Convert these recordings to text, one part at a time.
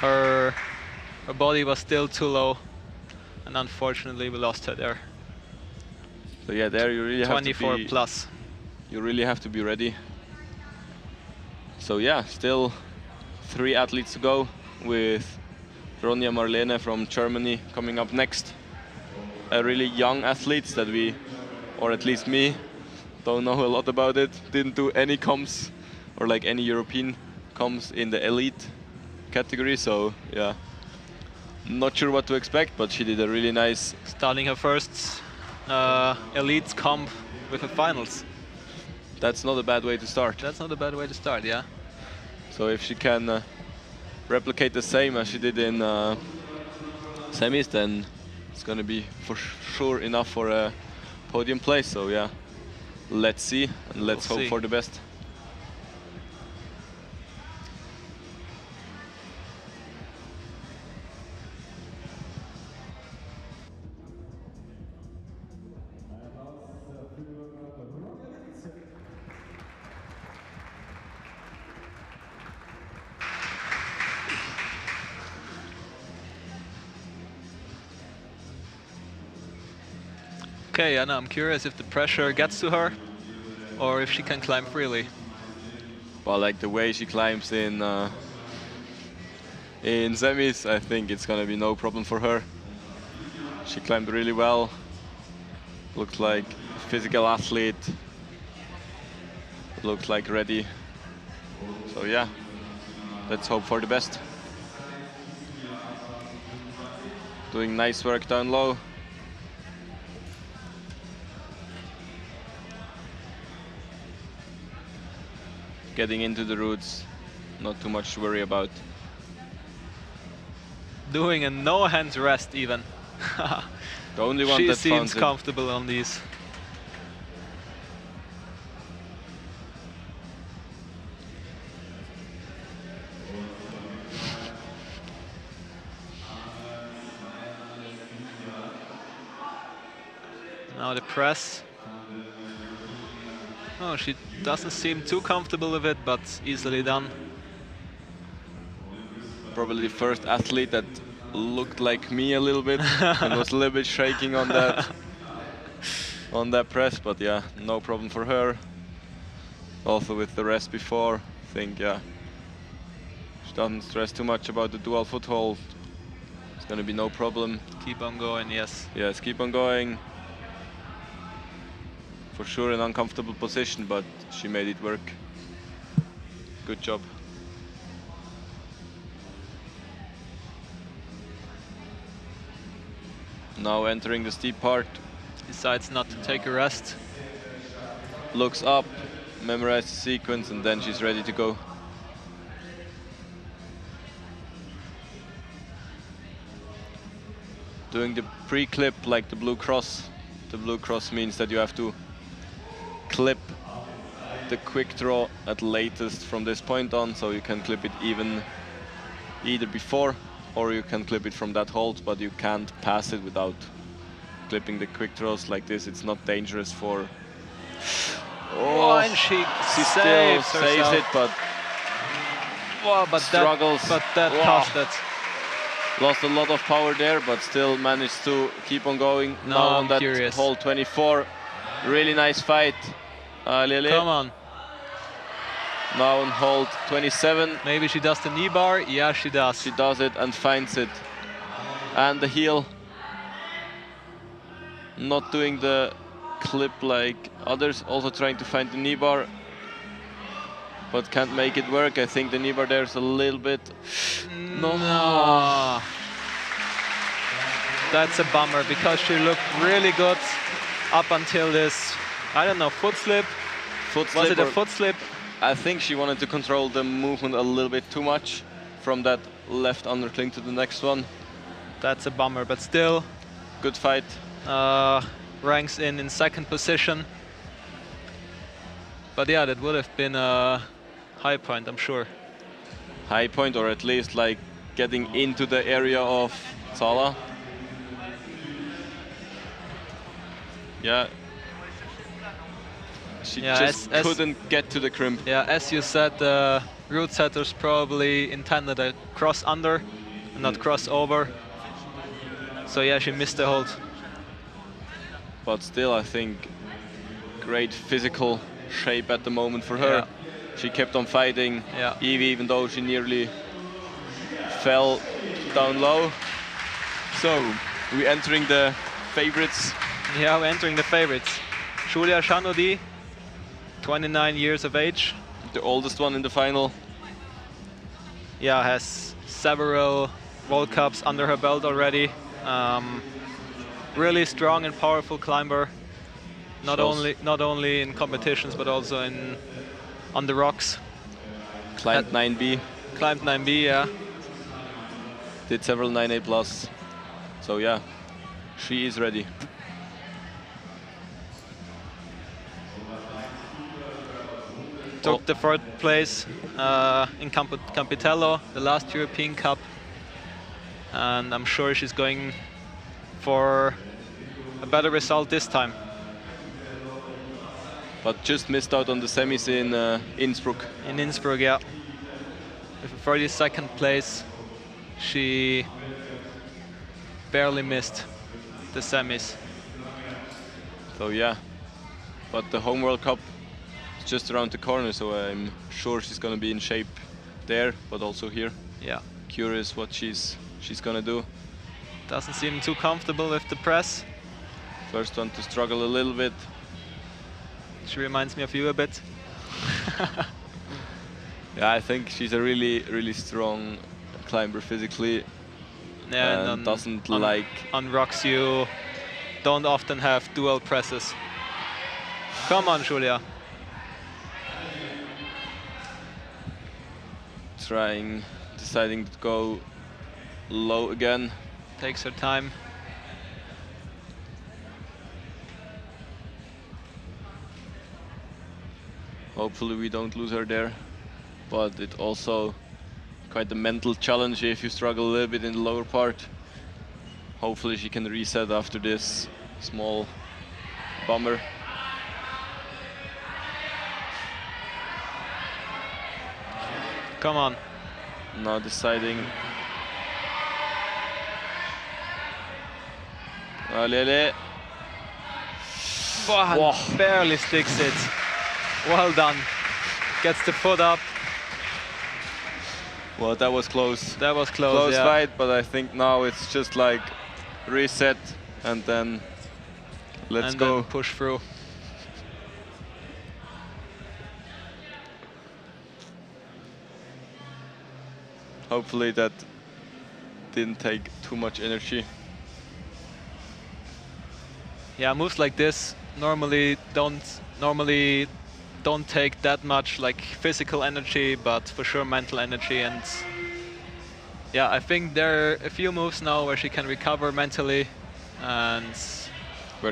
Her body was still too low, and unfortunately we lost her there. So yeah, there you really have to be 24 plus. You really have to be ready. So yeah, still 3 athletes to go, with Ronja Marlene from Germany coming up next. A really young athletes that we, or at least me, don't know a lot about it. Didn't do any comps or like any European comps in the elite category, so yeah, not sure what to expect, but she did a really nice... Starting her first elite comp with the finals. That's not a bad way to start. That's not a bad way to start, yeah. So if she can replicate the same as she did in semis, then it's gonna be for sure enough for a podium place. So yeah, let's see, and let's hope for the best. Okay, Anna, I'm curious if the pressure gets to her or if she can climb freely. Well, like the way she climbs in semis, I think it's gonna be no problem for her. She climbed really well. Looks like a physical athlete. Looks like ready. So yeah, let's hope for the best. Doing nice work down low. Getting into the roots, not too much to worry about. Doing a no hands rest even. The only one she that seems comfortable on these. Now the press. Oh, she doesn't seem too comfortable with it, but easily done. Probably the first athlete that looked like me a little bit and was a little bit shaking on that press, but yeah, no problem for her. Also with the rest before, I think yeah, she doesn't stress too much about the dual foothold. It's gonna be no problem. Keep on going, yes. Yes, keep on going. For sure an uncomfortable position, but she made it work. Good job. Now entering the steep part. Decides not to take a rest. Looks up, memorizes the sequence, and then she's ready to go. Doing the pre-clip like the blue cross. The blue cross means that you have to clip the quick draw at latest from this point on, so you can clip it either before or you can clip it from that hold, but you can't pass it without clipping the quick draws like this. It's not dangerous for... Oh, and she still saves it, but, struggles. That cost it. Lost a lot of power there, but still managed to keep on going. Now on that hold 24. Really nice fight, Lily. Come on. Now on hold 27. Maybe she does the knee bar. Yeah, she does. She does it and finds it. And the heel. Not doing the clip like others. Also trying to find the knee bar, but can't make it work. I think the knee bar there's a little bit... No. That's a bummer, because she looked really good up until this, I don't know, foot slip? Was it a foot slip? I think she wanted to control the movement a little bit too much from that left undercling to the next one. That's a bummer, but still. Good fight. Ranks in second position. But yeah, that would have been a high point, I'm sure. High point, or at least like getting into the area of Zala. Yeah. She just couldn't get to the crimp. Yeah, as you said, route setters probably intended a cross under and not cross over. So yeah, she missed the hold. But still, I think great physical shape at the moment for her. Yeah. She kept on fighting, Yeah. even though she nearly fell down low. So, we're entering the favorites. Yeah, we're entering the favorites. Julia Chanodi, 29 years of age. The oldest one in the final. Yeah, has several World Cups under her belt already. Really strong and powerful climber. Not only in competitions, but also on the rocks. Climbed 9B. Climbed 9B, yeah. Did several 9A plus. So yeah, she is ready. Took the third place in Campitello, the last European Cup. And I'm sure she's going for a better result this time. But just missed out on the semis in Innsbruck. In Innsbruck, yeah. With a 32nd place, she barely missed the semis. So yeah, but the home World Cup is just around the corner, so I'm sure she's gonna be in shape there, but also here. Yeah. Curious what she's gonna do. Doesn't seem too comfortable with the press. First one to struggle a little bit. She reminds me of you a bit. Yeah, I think she's a really strong climber physically. Yeah, and doesn't like... On rocks you don't often have dual presses. Come on, Julia. Deciding to go low again. Takes her time. Hopefully we don't lose her there, but it also quite a mental challenge if you struggle a little bit in the lower part. Hopefully she can reset after this small bummer. Come on. Now deciding. Allez. Wow. Barely sticks it. Well done. Gets the foot up. Well, that was close. That was close, Close yeah. fight, but I think now it's just like reset and then let's go. Then push through. Hopefully that didn't take too much energy. Yeah, moves like this normally don't take that much like physical energy, but for sure mental energy. And yeah, I think there are a few moves now where she can recover mentally, and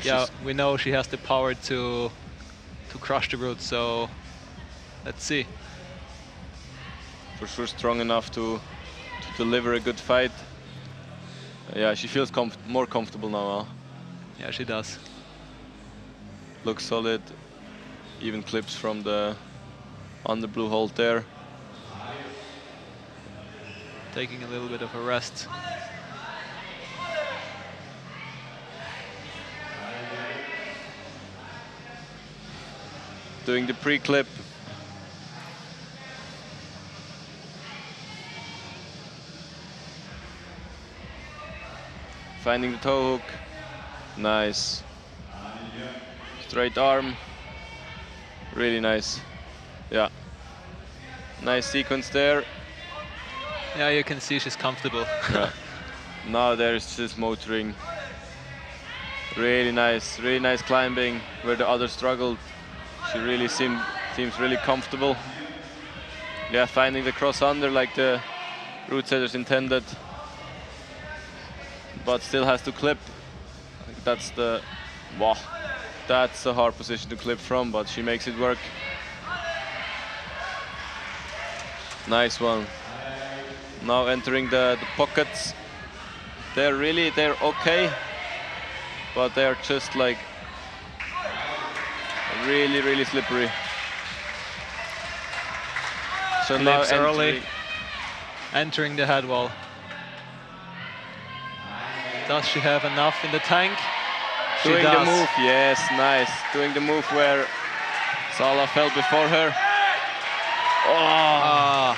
yeah, we know she has the power to crush the route. So let's see. For sure strong enough to deliver a good fight. Yeah, she feels more comfortable now. Huh? Yeah, she does. Looks solid. Even clips from the under blue hold there. Taking a little bit of a rest. Doing the pre-clip. Finding the toe hook. Nice. Straight arm. Really nice. Yeah. Nice sequence there. Yeah, you can see she's comfortable. Yeah. Now there's just motoring. Really nice climbing where the others struggled. She really seems really comfortable. Yeah, finding the cross under like the route setters intended. But still has to clip. That's the, wow, that's a hard position to clip from, but she makes it work. Nice one. Now entering the pockets. They're okay, but they're just like really slippery. So now flips early, entering the head wall. Does she have enough in the tank? Doing the move, yes, nice. Doing the move where Salah fell before her. Oh.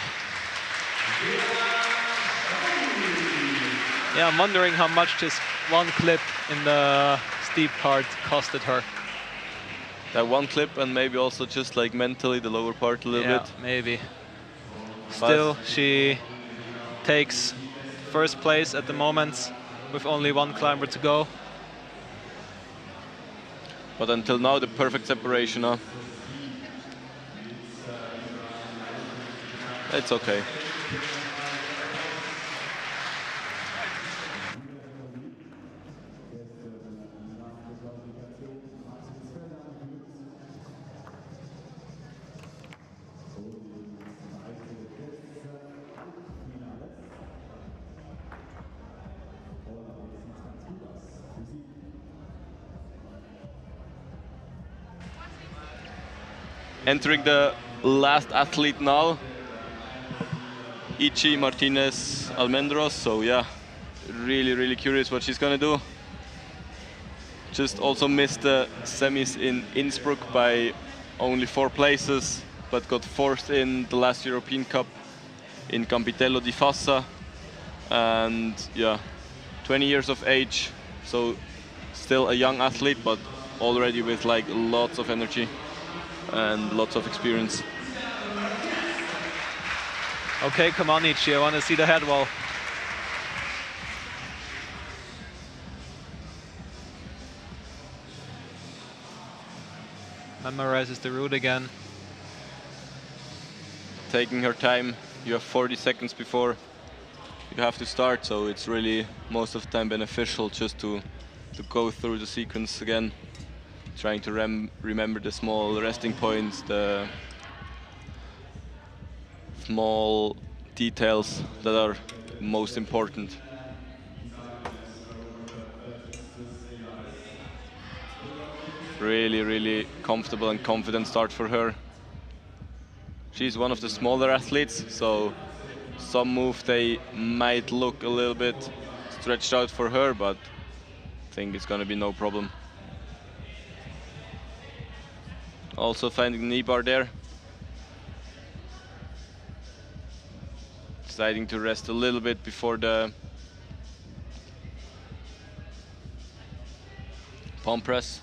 Yeah, I'm wondering how much this one clip in the steep part costed her. That one clip, and maybe also just like mentally the lower part a little bit. Maybe. Still, she takes first place at the moment with only one climber to go. But until now, the perfect separation, huh? It's okay. Entering the last athlete now, Ichi Martinez Almendros. So yeah, really curious what she's gonna do. Just also missed the semis in Innsbruck by only 4 places, but got fourth in the last European Cup in Campitello di Fassa. And yeah, 20 years of age, so still a young athlete, but already with like lots of energy and lots of experience. Okay, come on, Ichi, I want to see the head wall. Memorizes the route again. Taking her time. You have 40 seconds before you have to start, so it's really most of the time beneficial just to go through the sequence again. Trying to remember the small resting points, the small details that are most important. Really comfortable and confident start for her. She's one of the smaller athletes, so some moves they might look a little bit stretched out for her, but I think it's gonna be no problem. Also finding the knee bar there. Deciding to rest a little bit before the palm press.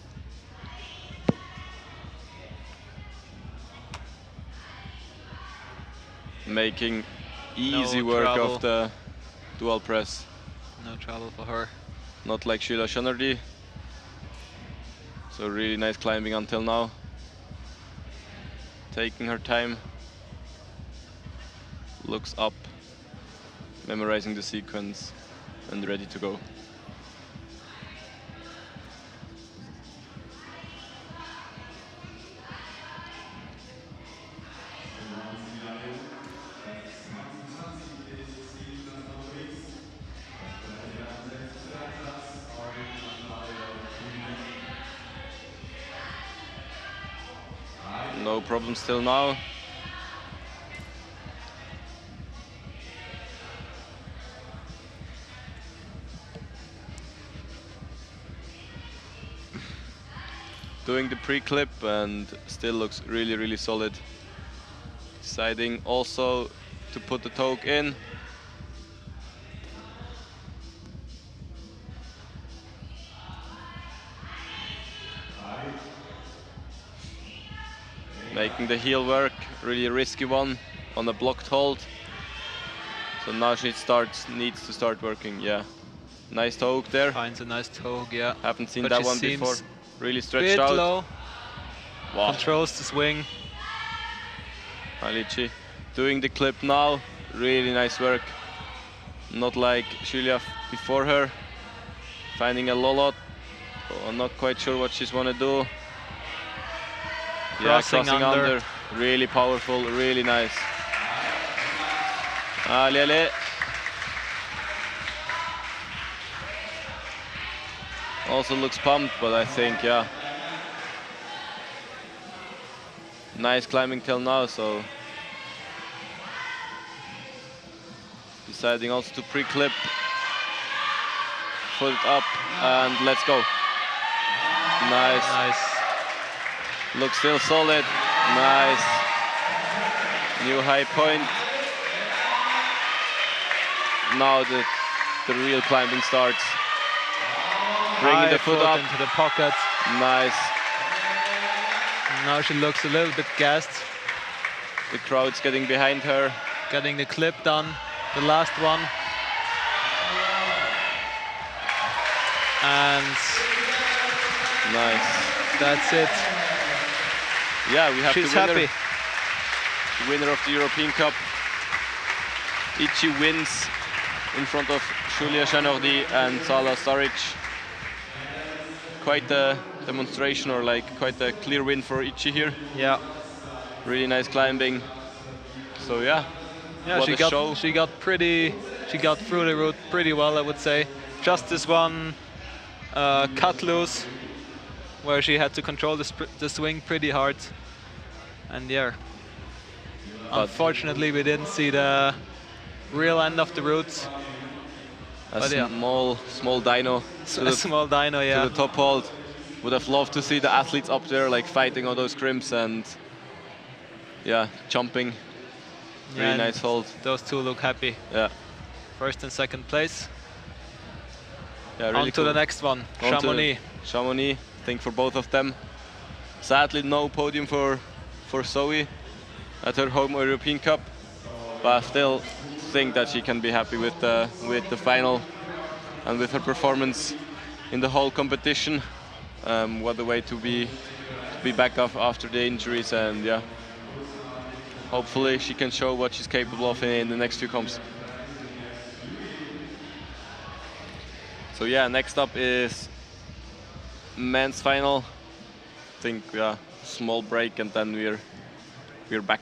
Making easy work of the dual press. No trouble for her. Not like Sheila Shonerdy. So really nice climbing until now. Taking her time. Looks up. Memorizing the sequence and ready to go. No problem still now. Doing the pre-clip and still looks really solid. Deciding also to put the toque in. Making the heel work, really risky one on a blocked hold. So now she needs to start working, yeah. Nice toque there. Finds a nice toque, yeah. Haven't seen that one before. Really stretched out. Low. Wow. Controls the swing. Alici doing the clip now. Really nice work. Not like Julia before her. Finding a lolot. Oh, I'm not quite sure what she's want to do. Crossing under. Really powerful, really nice. Ali. Also looks pumped, but I think, yeah. Nice climbing till now, so Deciding also to pre-clip. Foot up and let's go. Nice. Nice. Looks still solid. Nice. New high point. Now the real climbing starts. Bringing the foot up into the pocket. Nice. Now she looks a little bit gassed. The crowd's getting behind her. Getting the clip done. The last one. And nice. That's it. Yeah, we have She's the winner. happy. The winner of the European Cup. Ichi wins in front of Julia Chanordi and Sala Staric. Quite a demonstration, or like quite a clear win for Ichi here. Yeah. Really nice climbing. So yeah. Yeah, what a show. She got through the route pretty well, I would say. Just this one cut loose, where she had to control the swing pretty hard. And yeah, unfortunately we didn't see the real end of the route. A small dyno. A small dyno, yeah. To the top hold. Would have loved to see the athletes up there like fighting on those crimps and yeah, jumping. Really nice hold. Those two look happy. Yeah. First and second place. Yeah, really on to the next one, Chamonix. Chamonix, I think for both of them. Sadly, no podium for Zoe at her home European Cup, but I still think that she can be happy with the final and with her performance in the whole competition. What a way to be back up after the injuries, and yeah, hopefully she can show what she's capable of in the next few comps. So yeah, next up is men's final. I think yeah, small break and then we're back.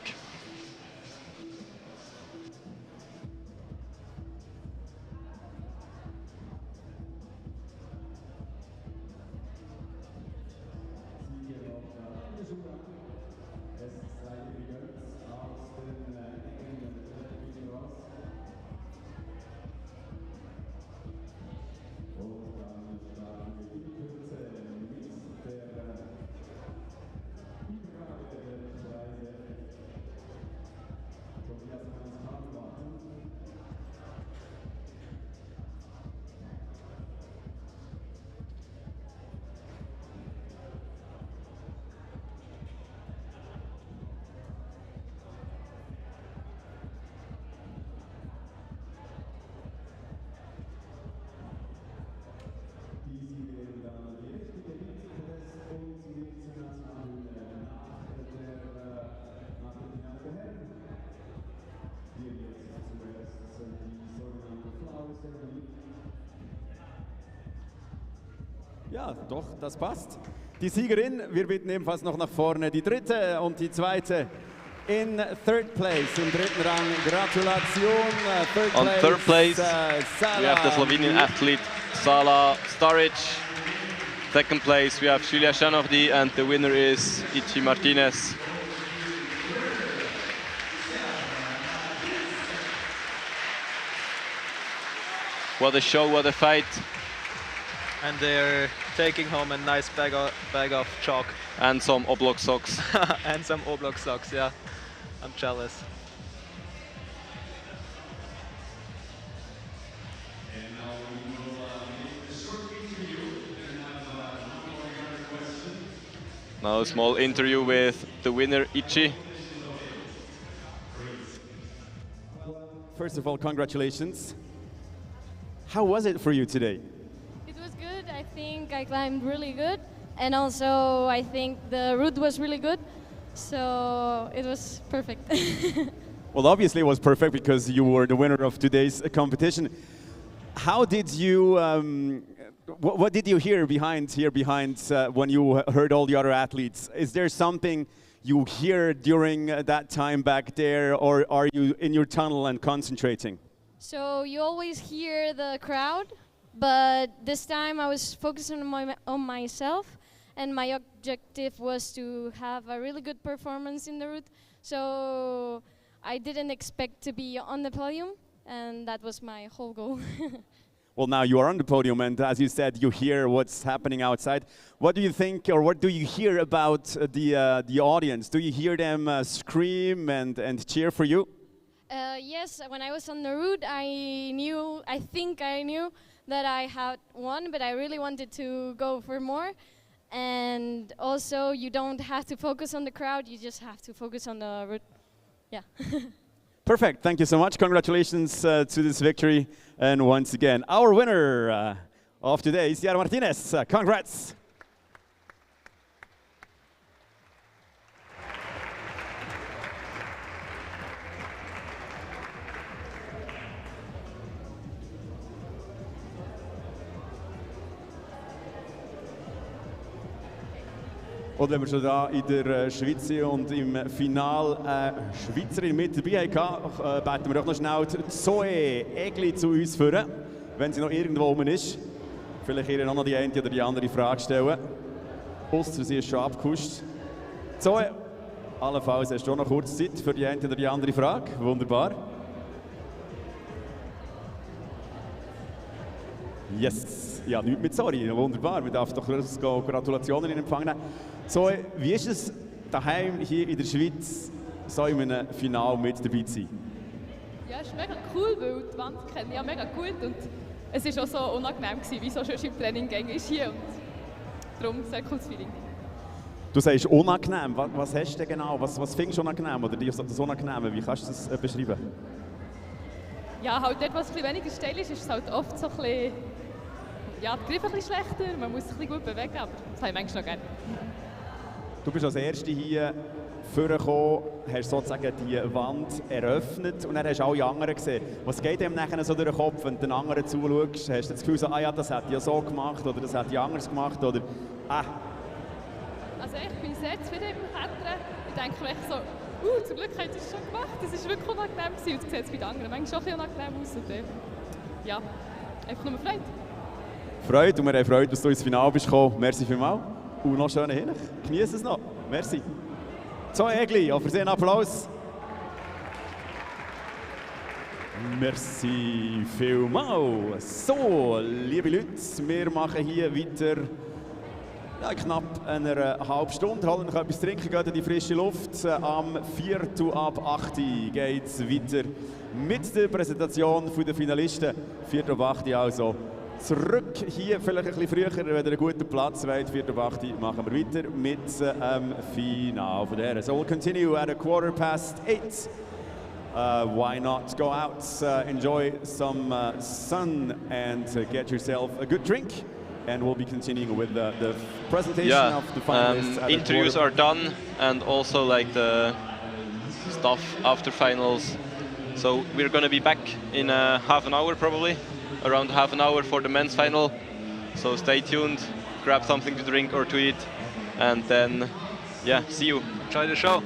Ja, doch, das passt. Die Siegerin, wir bitten ebenfalls noch nach vorne. Die dritte und die zweite in third place, im dritten Rang. Gratulation. Third place, we have the Slovenian athlete Sala Staric. Second place, we have Julia Chanordi, and the winner is Ichi Martinez. What a show, what a fight. And they're taking home a nice bag of chalk. And some oblong socks. And some oblong socks, yeah. I'm jealous. Now a small interview with the winner, Ichi. First of all, congratulations. How was it for you today? It was good. I think I climbed really good. And also, I think the route was really good. So it was perfect. Well, obviously it was perfect because you were the winner of today's competition. How did you, what did you hear behind when you heard all the other athletes? Is there something you hear during that time back there, or are you in your tunnel and concentrating? So you always hear the crowd, but this time I was focusing on myself, and my objective was to have a really good performance in the route. So I didn't expect to be on the podium. and that was my whole goal. Well, now you are on the podium, and as you said, you hear what's happening outside. What do you think, or what do you hear about the audience? Do you hear them scream and cheer for you? Yes, when I was on the route, I think I knew that I had won, but I really wanted to go for more. And also, you don't have to focus on the crowd, you just have to focus on the route. Yeah. Perfect, thank you so much. Congratulations to this victory. And once again, our winner of today, Ciara Martinez. Congrats. Und wenn wir schon da in der Schweiz sind und im Finale Schweizerin mit dabei hatten, beten wir doch noch schnell Zoe Egli zu uns führen, wenn sie noch irgendwo oben ist. Vielleicht ihr noch die eine oder die andere Frage stellen. Ausser sie ist schon abgehuscht. Zoe, allenfalls hast du noch kurz Zeit für die eine oder die andere Frage. Wunderbar. Yes, ja, nichts mit sorry, wunderbar. Wir dürfen doch Gratulationen in Empfang nehmen. So, wie ist es daheim hier in der Schweiz, so in einem Finale mit dabei zu sein? Ja, es ist mega cool, weil die Wand kenne ich ja mega gut und es war auch so unangenehm, wie so schon im Training gegangen ist hier und darum sehr cooles Feeling. Du sagst unangenehm, was hast du denn genau? Was findest du unangenehm oder das Unangenehme? Wie kannst du das beschreiben? Ja, halt dort, was ein bisschen weniger steil ist, ist es halt oft so ein bisschen, ja, die Griffe ein bisschen schlechter, man muss sich ein bisschen gut bewegen, aber das habe ich manchmal noch gerne. Du bist als Erste hier vorgekommen, hast sozusagen die Wand eröffnet und dann hast du alle anderen gesehen. Was geht dem nachher so durch den Kopf, wenn du den anderen zuschaust? Hast du das Gefühl, so, ah ja, das hätte ich ja so gemacht oder das hätte ich anders gemacht oder Also ich bin sehr zufrieden mit dem Klettern. Ich denke vielleicht so, zum Glück haben sie es schon gemacht. Das war wirklich unangenehm und jetzt sieht es bei den anderen manchmal schon ein bisschen unangenehm aus. Und, ja, einfach nur Freude. Freude und wir haben Freude, dass du ins Finale bist gekommen. Merci vielmals. Und noch schönen Hin. Genieß es noch. Merci. So, Egli, auf Wiedersehen, Applaus. Merci vielmals. So, liebe Leute, wir machen hier weiter. Ja, knapp einer halben Stunde. Holen noch etwas trinken, geht in die frische Luft. Am 7:45 geht es weiter mit der Präsentation der Finalisten. 7:45 also. Zurück hier, vielleicht ein bisschen früher, wenn ihr einen guten Platz wollt. 7:45 machen wir weiter mit dem Finale von der. So we'll continue at 8:15. Why not go out, enjoy some sun and get yourself a good drink. And we'll be continuing with the presentation of the finalists. Interviews are done and also like the stuff after finals. So we're going to be back in half an hour probably. Around half an hour for the men's final, so stay tuned, grab something to drink or to eat, and then, yeah, see you. Enjoy the show.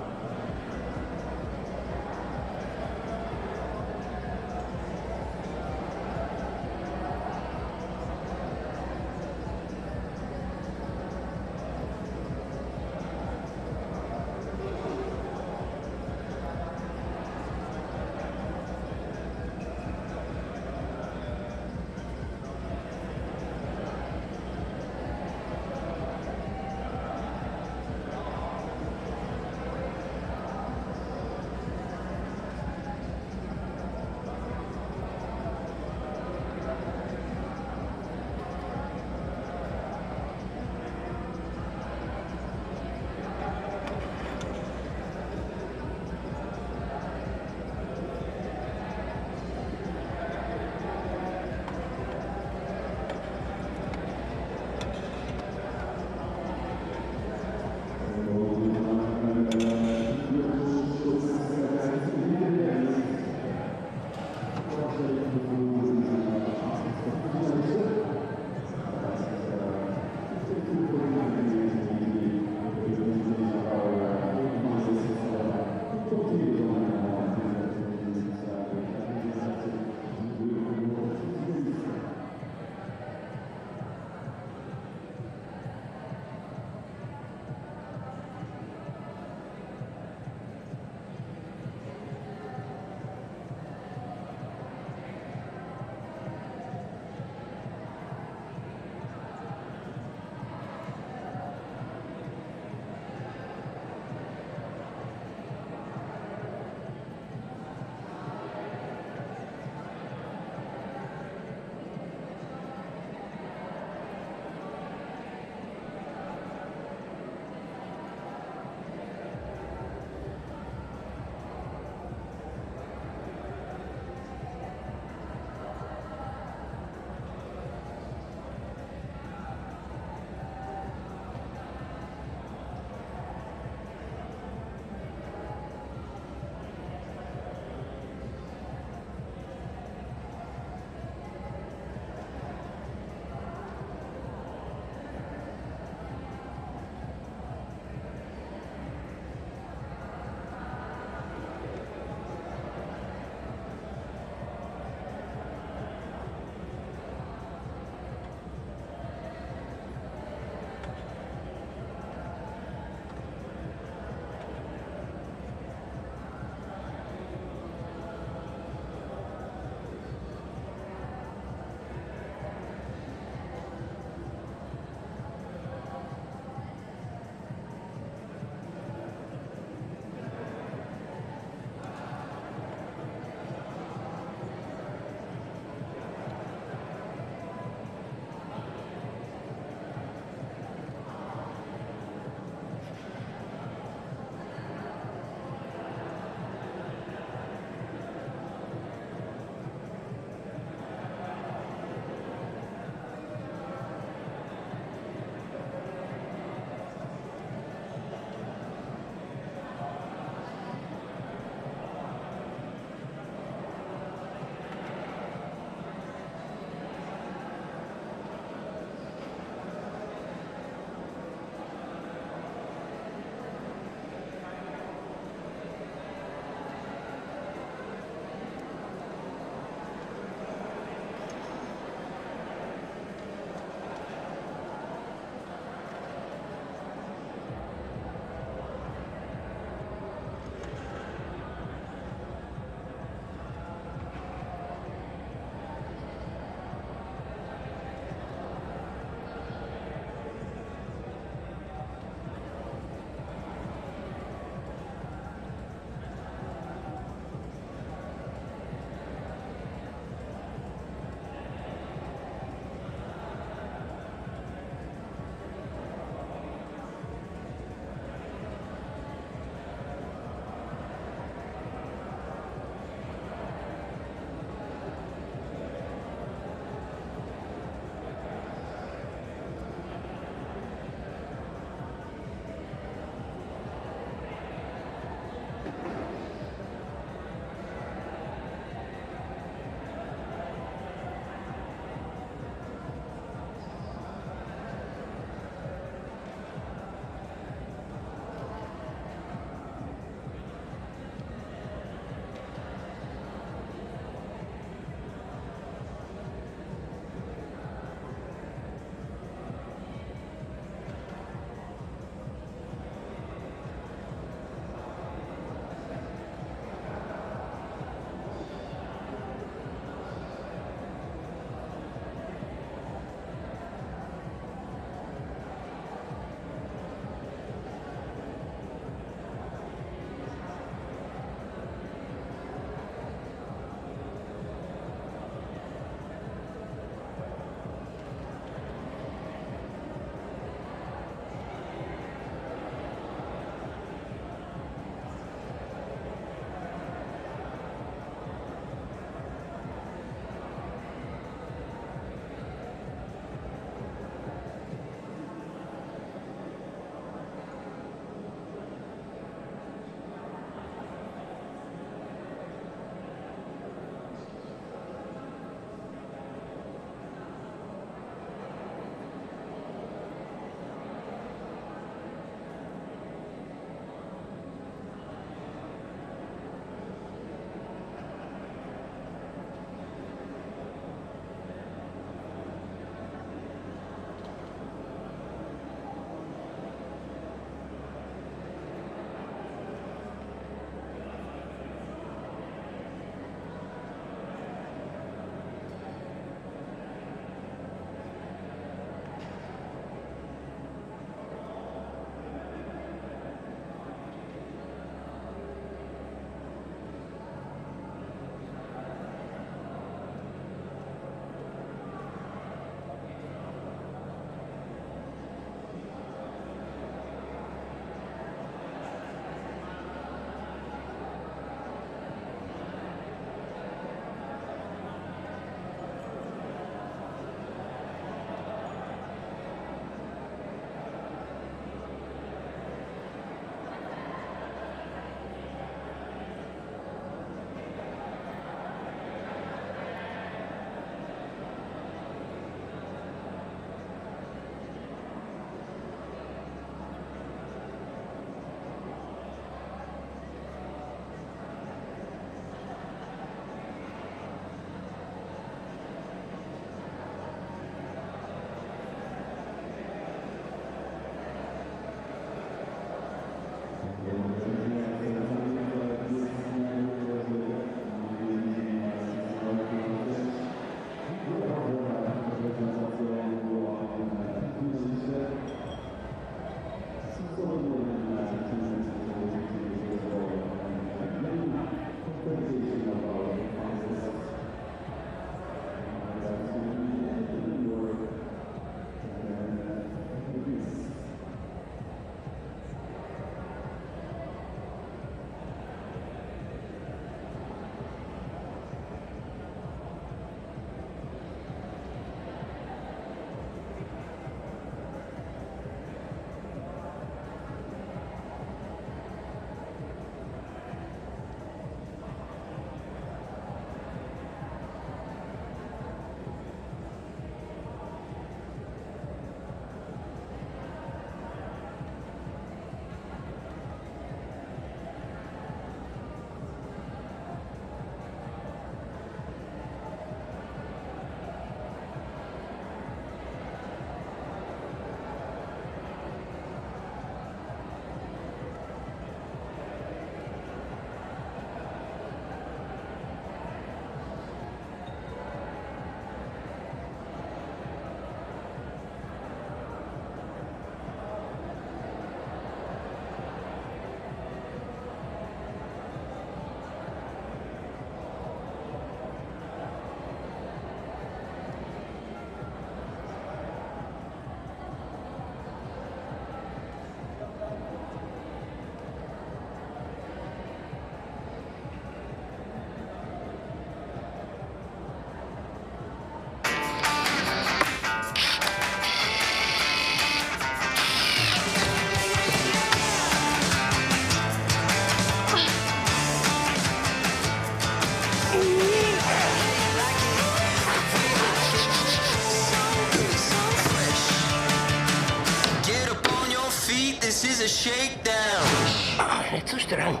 Dank.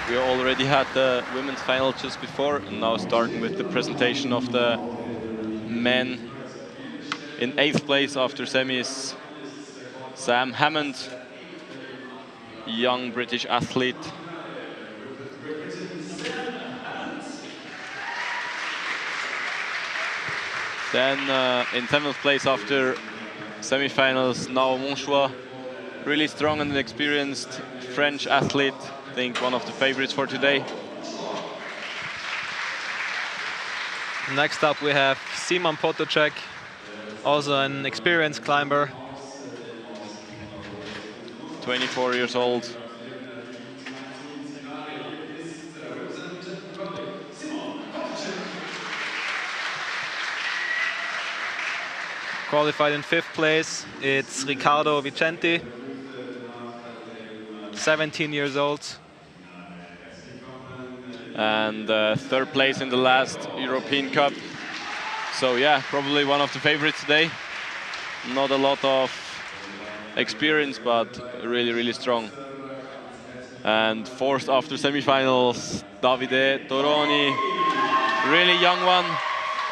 We already had the women's final just before, and now starting with the presentation of the men. In 8th place after semis, Sam Hammond, young British athlete. Then in 7th place after semi-finals, now Monchois, really strong and experienced French athlete. I think one of the favorites for today. Next up we have Simon Potocek, also an experienced climber. 24 years old. Qualified in 5th place, it's Riccardo Vicenti, 17 years old. And 3rd place in the last European Cup. So yeah, probably one of the favorites today. Not a lot of experience, but really, really strong. And 4th after semi-finals, Davide Toroni, really young one,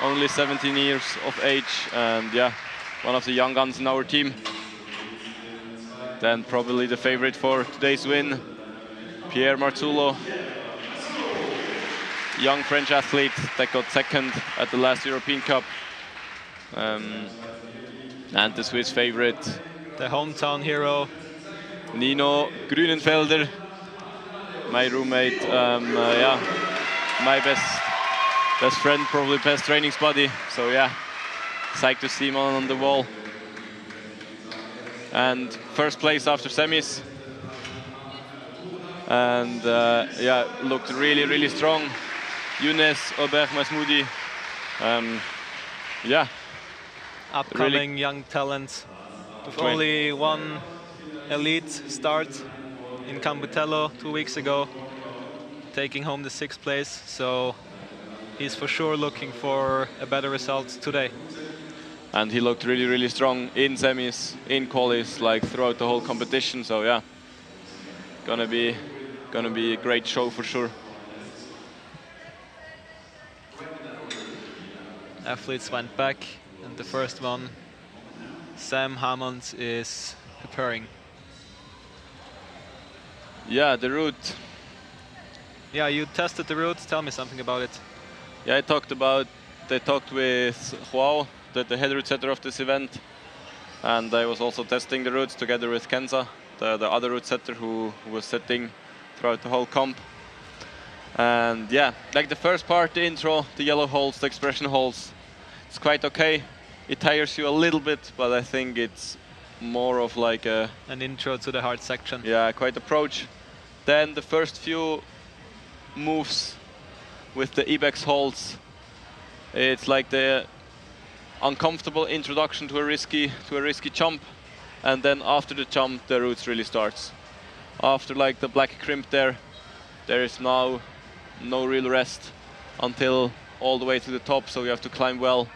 only 17 years of age, and yeah, one of the young guns in our team. Then probably the favorite for today's win, Pierre Marzullo, young French athlete that got 2nd at the last European Cup. And the Swiss favorite, the hometown hero, Nino Grünenfelder, my roommate, yeah, my best friend, probably best training buddy. So yeah, psyched to see him on the wall. And 1st place after semis. And yeah, looked really, really strong. Younes Aubert Masmoudi, yeah. Upcoming really young talent with only one elite start in Cambutello 2 weeks ago, taking home the 6th place. So he's for sure looking for a better result today. And he looked really, really strong in semis, in qualis, like throughout the whole competition. So yeah, gonna be a great show for sure. Athletes went back, and the first one, Sam Hammond, is preparing. Yeah, the route. Yeah, you tested the route. Tell me something about it. Yeah, they talked with Joao, the head route setter of this event, and I was also testing the routes together with Kenza, the other route setter who was setting throughout the whole comp. And yeah, like the first part, the intro, the yellow holes, the expression holes, it's quite okay. It tires you a little bit, but I think it's more of like an intro to the hard section. Yeah, quite approach. Then the first few moves with the Ibex holds, it's like the uncomfortable introduction to a risky jump, and then after the jump the route really starts. After like the black crimp there is now no real rest until all the way to the top. So you have to climb well,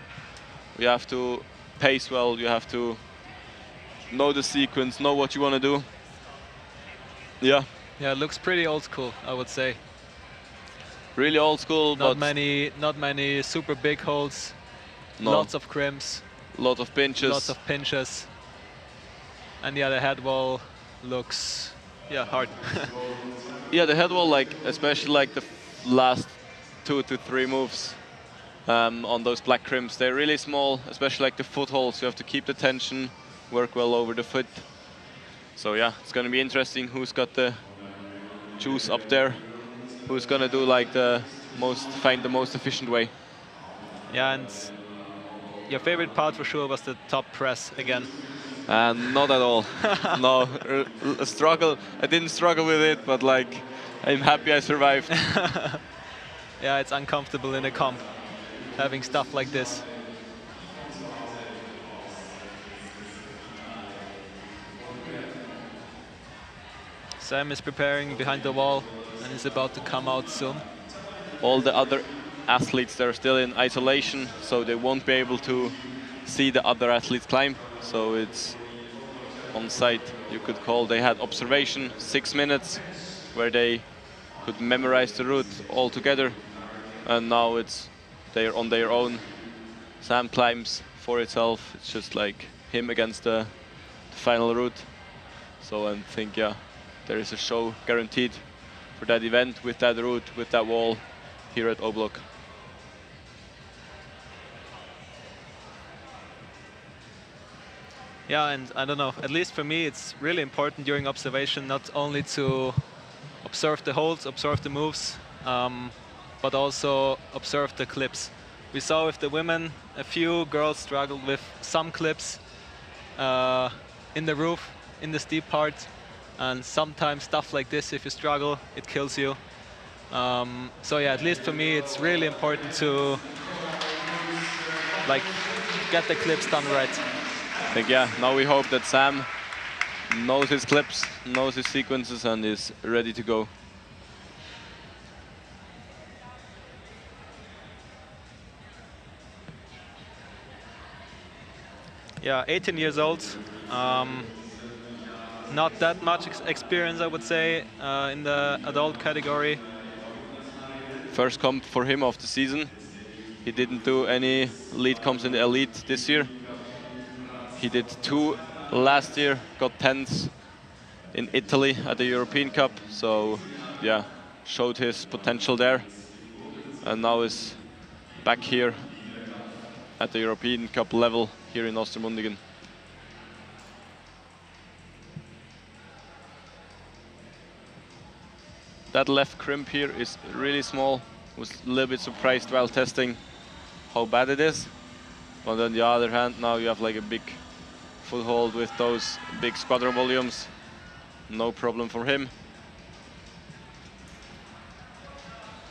you have to pace well, you have to know the sequence, know what you want to do. Yeah, it looks pretty old school, I would say. Really old school, not but not many super big holes. No. Lots of crimps, lots of pinches, and yeah, the head wall looks hard. Yeah, the head wall, like especially like the last 2 to 3 moves on those black crimps, they're really small, especially like the footholds. You have to keep the tension, work well over the foot. So yeah, it's gonna be interesting who's got the juice up there, who's gonna do like find the most efficient way. Yeah, and your favorite part for sure was the top press again. Not at all. No, a struggle. I didn't struggle with it, but like, I'm happy I survived. Yeah, it's uncomfortable in a comp, having stuff like this. Sam is preparing behind the wall and is about to come out soon. All the other athletes, they're still in isolation, so they won't be able to see the other athletes climb. So it's on site, you could call. They had observation 6 minutes where they could memorize the route all together, and now they're on their own. Sam climbs for itself. It's just like him against the final route. So I think, yeah, there is a show guaranteed for that event with that route, with that wall here at O-Block. Yeah, and I don't know, at least for me, it's really important during observation not only to observe the holds, observe the moves, but also observe the clips. We saw with the women, a few girls struggled with some clips in the roof, in the steep part, and sometimes stuff like this, if you struggle, it kills you. So yeah, at least for me, it's really important to like get the clips done right. I think, yeah, now we hope that Sam knows his clips, knows his sequences, and is ready to go. Yeah, 18 years old. Not that much experience, I would say, in the adult category. First comp for him of the season. He didn't do any lead comps in the elite this year. He did 2 last year, got 10s in Italy at the European Cup. So yeah, showed his potential there. And now is back here at the European Cup level here in Ostermundigen. That left crimp here is really small. Was a little bit surprised while testing how bad it is. But on the other hand, now you have like a big foothold with those big squadron volumes. No problem for him.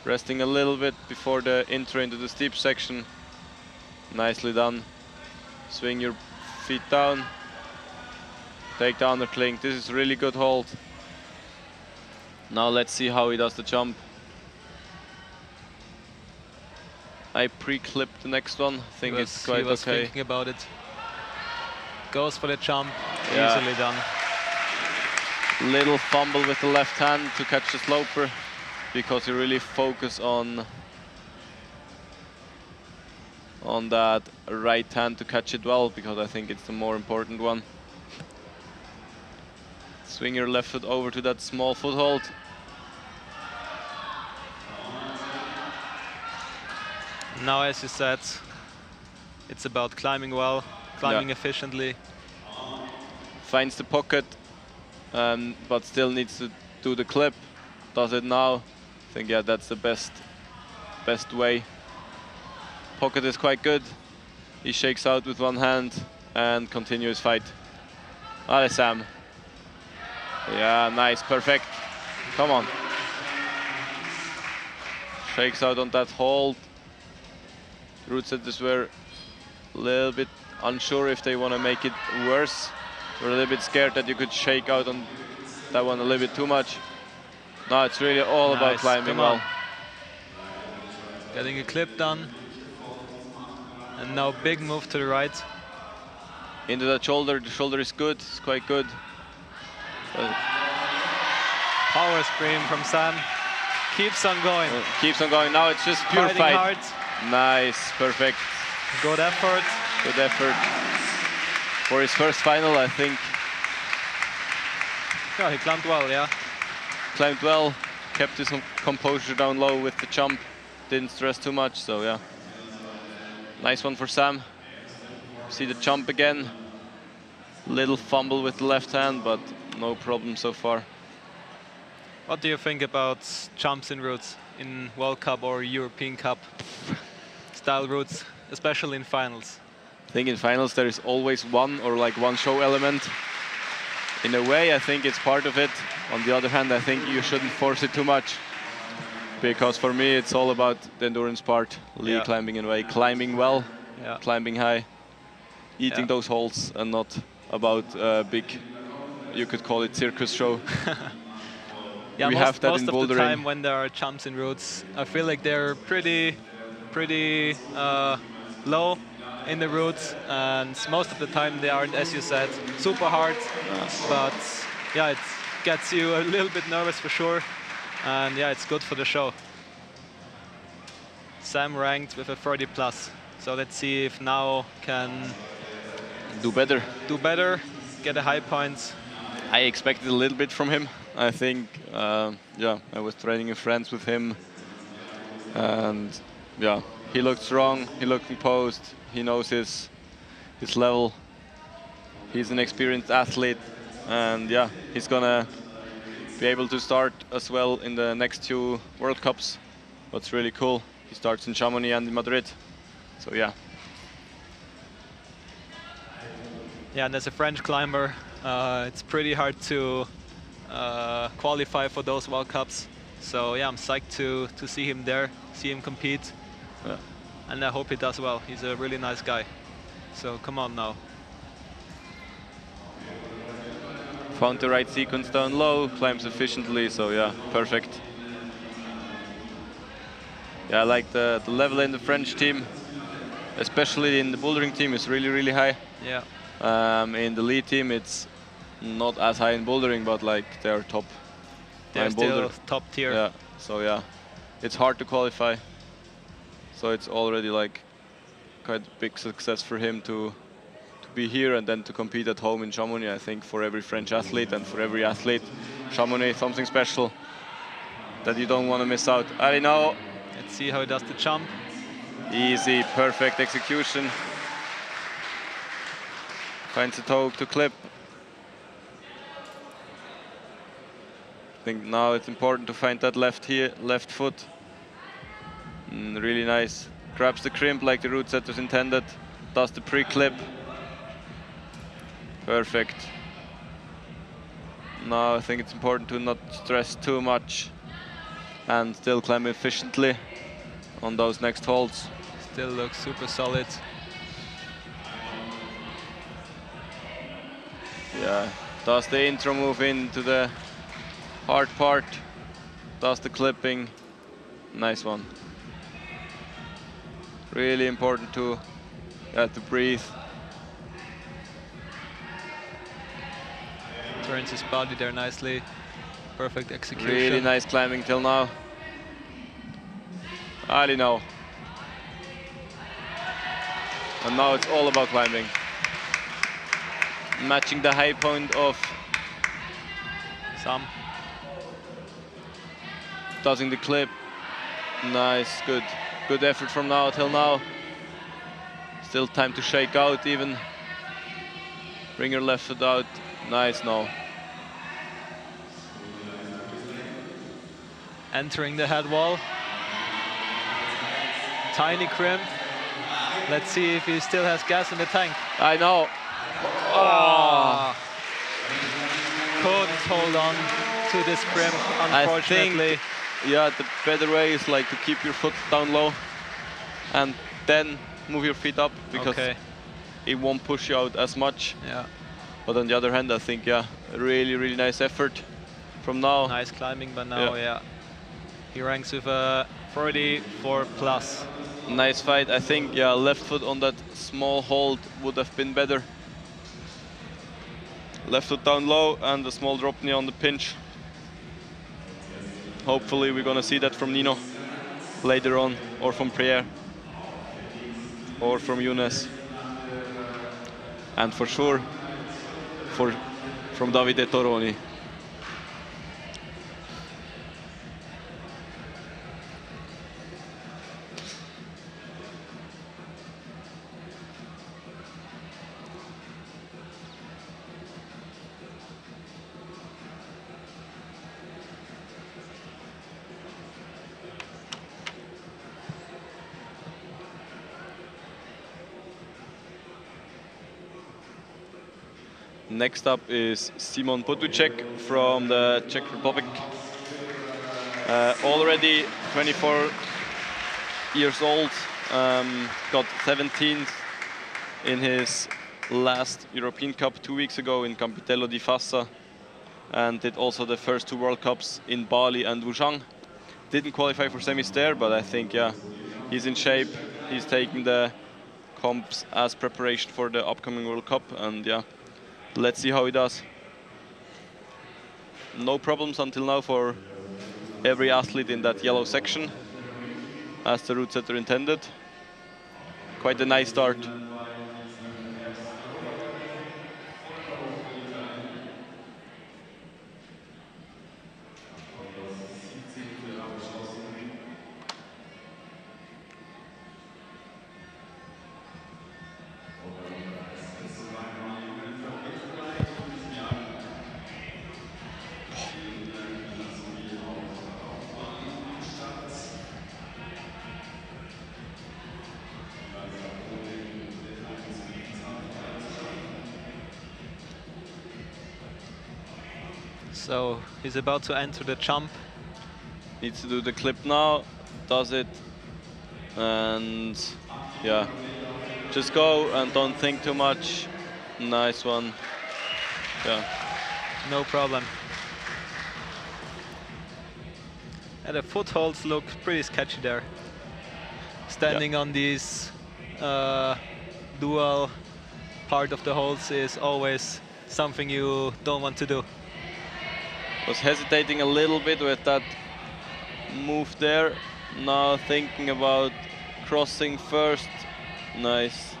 Resting a little bit before the intro into the steep section. Nicely done. Swing your feet down. Take down the clink. This is really good hold. Now let's see how he does the jump. I pre-clipped the next one. I think it's quite okay. He was thinking about it. Goes for the jump. Yeah. Easily done. Little fumble with the left hand to catch the sloper, because he really focused on that right hand to catch it well, because I think it's the more important one. Swing your left foot over to that small foothold. Now, as you said, it's about climbing well, climbing efficiently. Finds the pocket, but still needs to do the clip. Does it now. I think, yeah, that's the best way. Pocket is quite good. He shakes out with one hand and continues fight. Allez, Sam. Yeah, nice, perfect. Come on. Shakes out on that hold. Route setters were a little bit unsure if they want to make it worse. We're a little bit scared that you could shake out on that one a little bit too much. No, it's really all about climbing well. Getting a clip done. And now big move to the right. Into that shoulder. The shoulder is good. It's quite good. Power scream from Sam. Keeps on going. Keeps on going. Now it's just pure fight. Hard. Nice, perfect. Good effort. Good effort. For his first final, I think. Yeah, he climbed well, yeah. Climbed well, kept his composure down low with the jump. Didn't stress too much, so yeah. Nice one for Sam. See the jump again. Little fumble with the left hand, but no problem so far. What do you think about jumps in routes in World Cup or European Cup style routes, especially in finals? I think in finals there is always one show element. In a way, I think it's part of it. On the other hand, I think you shouldn't force it too much, because for me it's all about the endurance part. Lead climbing in a way, climbing well, climbing high, eating those holds, and not about a big, you could call it circus show. Yeah, we have that most of the time when there are jumps in routes, I feel like they're pretty low in the routes, and most of the time they aren't, as you said, super hard. But yeah, it gets you a little bit nervous for sure. And yeah, it's good for the show. Sam ranked with a 30 plus. So let's see if now can Do better. do better, get a high points. I expected a little bit from him. I think, yeah, I was training with friends with him. And yeah, he looked strong, he looked composed, he knows his level. He's an experienced athlete. And yeah, he's gonna be able to start as well in the next 2 World Cups. What's really cool, he starts in Chamonix and in Madrid. So yeah. Yeah, and as a French climber, it's pretty hard to qualify for those World Cups. So yeah, I'm psyched to see him there, see him compete. Yeah. And I hope he does well. He's a really nice guy. So come on now. Found the right sequence down low, climbs efficiently, so yeah, perfect. Yeah, I like the level in the French team, especially in the bouldering team, is really, really high. Yeah. In the lead team, it's not as high in bouldering, but like they're top. They're in still boulder. top tier. Yeah, so yeah, it's hard to qualify. So it's already like quite a big success for him to be here and then to compete at home in Chamonix. I think for every French athlete and for every athlete, Chamonix, something special that you don't want to miss out. I know. Let's see how he does the jump. Easy, perfect execution. Finds a toe to clip. I think now it's important to find that left foot. Really nice. Grabs the crimp like the route setters intended. Does the pre-clip. Perfect. Now I think it's important to not stress too much and still climb efficiently on those next holds. Still looks super solid. Yeah, does the intro move into the hard part, does the clipping. Nice one. Really important to breathe. Turns his body there nicely. Perfect execution. Really nice climbing till now. Ali now. And now it's all about climbing. Matching the high point of Sam. Doesing the clip. Nice, good. Good effort from now till now. Still time to shake out even. Bring your left foot out. Nice now. Entering the head wall. Tiny crimp. Let's see if he still has gas in the tank. I know. Oh. Couldn't hold on to this crimp, unfortunately. I think, yeah, the better way is like to keep your foot down low and then move your feet up, because it won't push you out as much. Yeah. But on the other hand, I think, yeah, a really, really nice effort from now. Nice climbing, but now, yeah. He ranks with a 44 plus. Nice fight. I think, yeah, left foot on that small hold would have been better. Left foot down low and a small drop knee on the pinch. Hopefully we're gonna see that from Nino later on, or from Pierre, or from Younes. And for sure, from Davide Toroni. Next up is Simon Potuček from the Czech Republic. Already 24 years old, got 17th in his last European Cup 2 weeks ago in Campitello di Fassa, and did also the first 2 World Cups in Bali and Wujiang. Didn't qualify for semis there, but I think, yeah, he's in shape. He's taking the comps as preparation for the upcoming World Cup, and yeah, let's see how he does. No problems until now for every athlete in that yellow section, as the route setter intended. Quite a nice start. So he's about to enter the jump. Needs to do the clip now, does it, and yeah, just go and don't think too much. Nice one. Yeah. No problem. And the footholds look pretty sketchy there. Standing on these dual part of the holds is always something you don't want to do. Was hesitating a little bit with that move there. Now thinking about crossing first. Nice.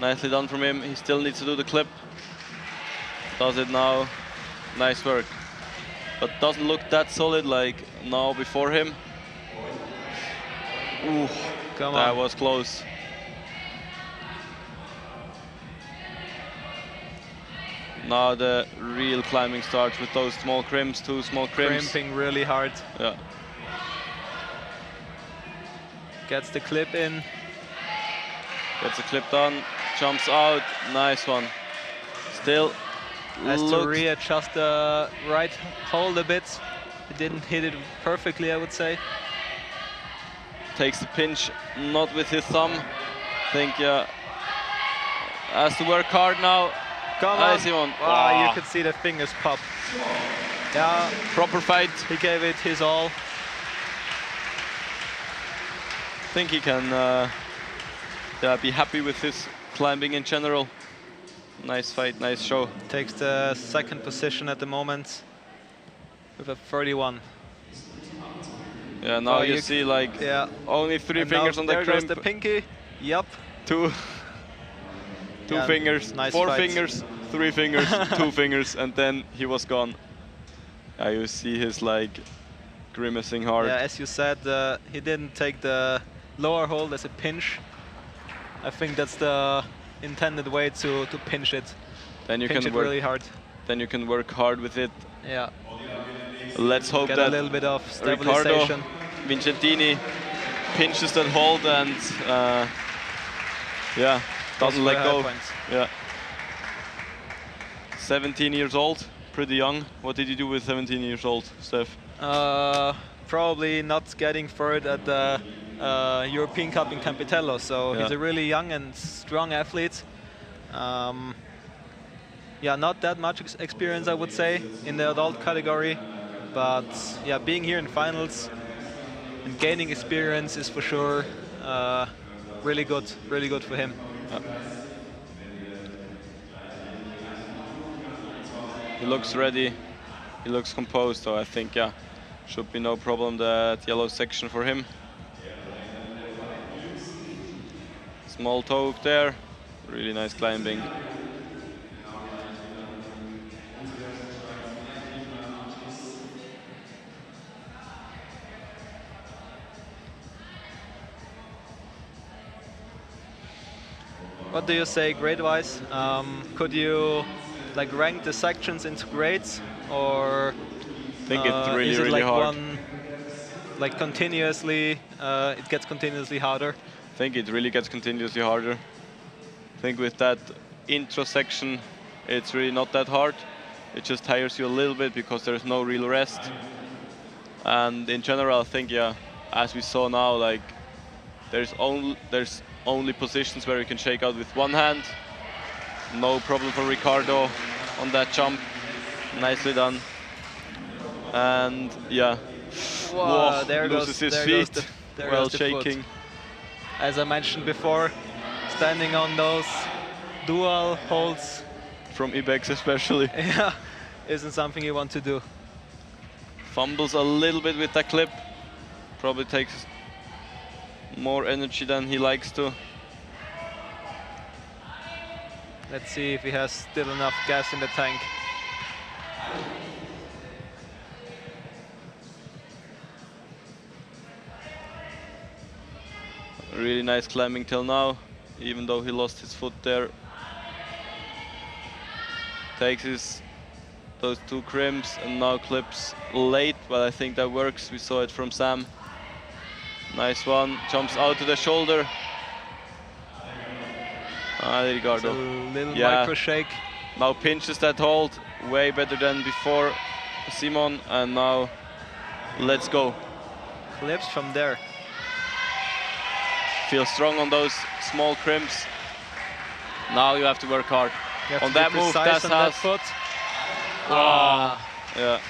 Nicely done from him. He still needs to do the clip. Does it now. Nice work. But doesn't look that solid like now before him. Ooh, Come that on. was close. Now the real climbing starts with those small crimps, 2 small crimps. Crimping really hard. Yeah. Gets the clip in. Gets a clip done, jumps out, nice one. Still Has to looks, readjust the right hold a bit. He didn't hit it perfectly, I would say. takes the pinch, not with his thumb. Think, yeah, has to work hard now. Come Nice on. one. Ah, you could see the fingers pop. Yeah, Proper fight. he gave it his all. Think he can yeah, be happy with his climbing in general. Nice fight, nice show. Takes the second position at the moment with a 31. Yeah, now Oh, you see like Yeah. only 3 And fingers now on the there goes crimp. the pinky. Yep. Two Yeah, fingers, nice 4 fight. fingers, 3 fingers, 2 fingers, and then he was gone. You see his like grimacing hard. Yeah, as you said, he didn't take the lower hold as a pinch. I think that's the intended way to pinch it. Then you Pinch can it work. really hard. Then you can work hard with it. Yeah. Let's hope Get a that little bit of Riccardo stabilization. Vincentini pinches that hold and yeah, doesn't let go. Yeah. 17 years old, pretty young. What did you do with 17 years old, Steph? Probably not getting third at the European Cup in Campitello. So he's Yeah. a really young and strong athlete. Yeah, not that much experience, I would say, in the adult category. But yeah, being here in finals and gaining experience is for sure really good for him. He looks ready. He looks composed, so I think, yeah, should be no problem that yellow section for him. Small toe hook there, really nice climbing. What do you say grade-wise? Could you like rank the sections into grades, or I think it's really, is it really like hard. one, like continuously, it gets continuously harder? I think it really gets continuously harder. I think with that intro section, it's really not that hard. It just tires you a little bit because there's no real rest. And in general, I think, yeah, as we saw now, like there's only positions where you can shake out with one hand. No problem for Riccardo on that jump. Nicely done. And yeah, Whoa, there loses goes, his there feet goes there while goes the foot. shaking. As I mentioned before, standing on those dual holds From Ibex especially. yeah, isn't something you want to do. Fumbles a little bit with that clip. Probably takes more energy than he likes to. Let's see if he has still enough gas in the tank. Really nice climbing till now, even though he lost his foot there. Takes those 2 crimps and now clips late, but I think that works. We saw it from Sam. Nice one, jumps out to the shoulder. There you go. A little micro shake. Now pinches that hold, way better than before, Simon, and now let's go. Clips from there. Feel strong on those small crimps. Now you have to work hard. On that move, that's on that foot. Yeah.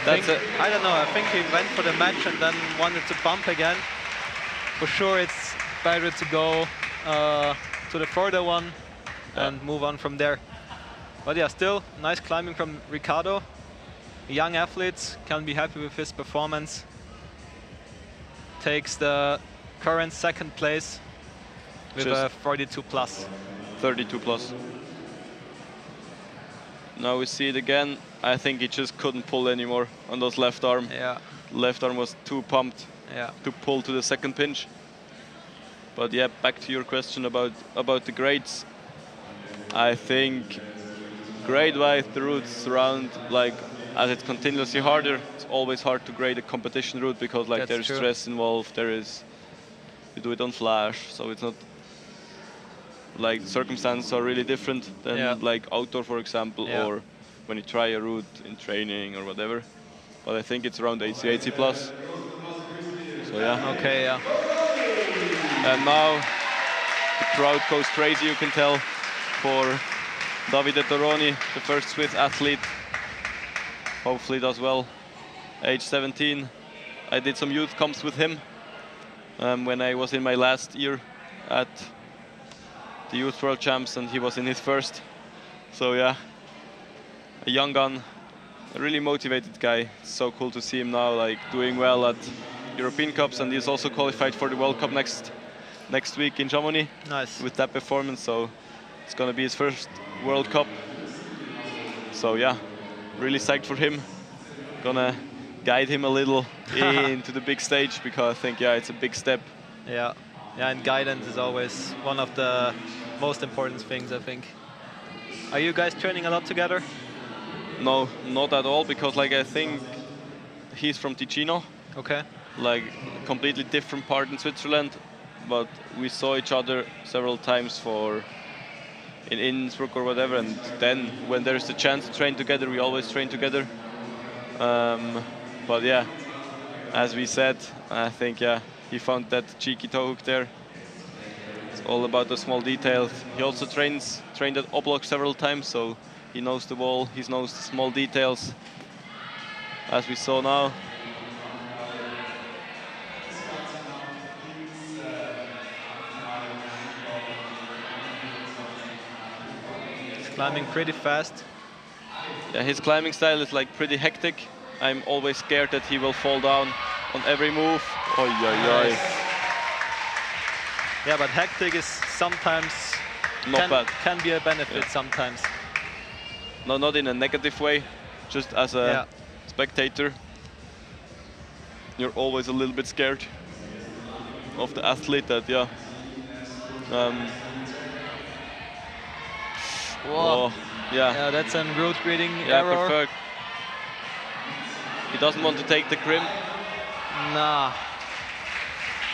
That's it. I don't know, I think he went for the match and then wanted to bump again. For sure it's better to go to the further one and move on from there. But yeah, still nice climbing from Ricardo. Young athlete, can be happy with his performance. Takes the current 2nd place with a 42 plus. 32 plus. Now we see it again. I think he just couldn't pull anymore on those left arm. Yeah. Left arm was too pumped to pull to the 2nd pinch. But yeah, back to your question about the grades. I think grade-wise, the routes around, like, as it's continuously harder, it's always hard to grade a competition route because, like, there's stress involved. You do it on flash, so it's not like the circumstances are really different than like outdoor, for example, or when you try a route in training or whatever. But I think it's around 80 plus. So yeah. Okay, yeah. And now the crowd goes crazy, you can tell, for Davide Toroni, the first Swiss athlete. Hopefully does well. Age 17. I did some youth comps with him when I was in my last year at the Youth World Champs, and he was in his first. So yeah, a young gun, a really motivated guy. It's so cool to see him now, like, doing well at European Cups, and he's also qualified for the World Cup next week in Chamonix. Nice. With that performance, so it's gonna be his first World Cup. So yeah, really psyched for him. Gonna guide him a little into the big stage, because I think, yeah, it's a big step. Yeah, and guidance is always one of the most important things, I think. Are you guys training a lot together? No, not at all, because, like, I think he's from Ticino. Okay. Like, completely different part in Switzerland, but we saw each other several times in Innsbruck or whatever, and then when there's the chance to train together, we always train together. But yeah, as we said, I think, yeah, he found that cheeky toe hook there. It's all about the small details. He also trained at Oblak several times, so he knows the wall, he knows the small details, as we saw now. He's climbing pretty fast. Yeah, his climbing style is, like, pretty hectic. I'm always scared that he will fall down on every move. Oy, oy, oy. Yeah, but hectic is sometimes can be a benefit sometimes. No, not in a negative way, just as a spectator. You're always a little bit scared of the athlete that, yeah. Whoa. Yeah, that's a route reading error. Perfect. He doesn't want to take the crimp. Nah.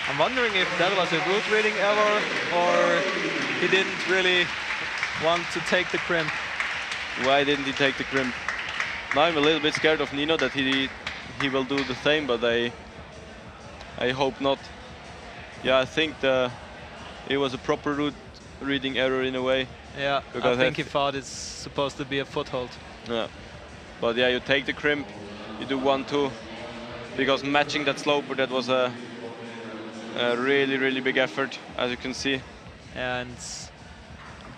I'm wondering if that was a route reading error or he didn't really want to take the crimp. Why didn't he take the crimp? Now I'm a little bit scared of Nino that he will do the same, but I hope not. Yeah, I think it was a proper route reading error in a way. Yeah, I think he thought it's supposed to be a foothold. Yeah, but yeah, you take the crimp, you do 1-2, because matching that sloper, that was a really, really big effort, as you can see. And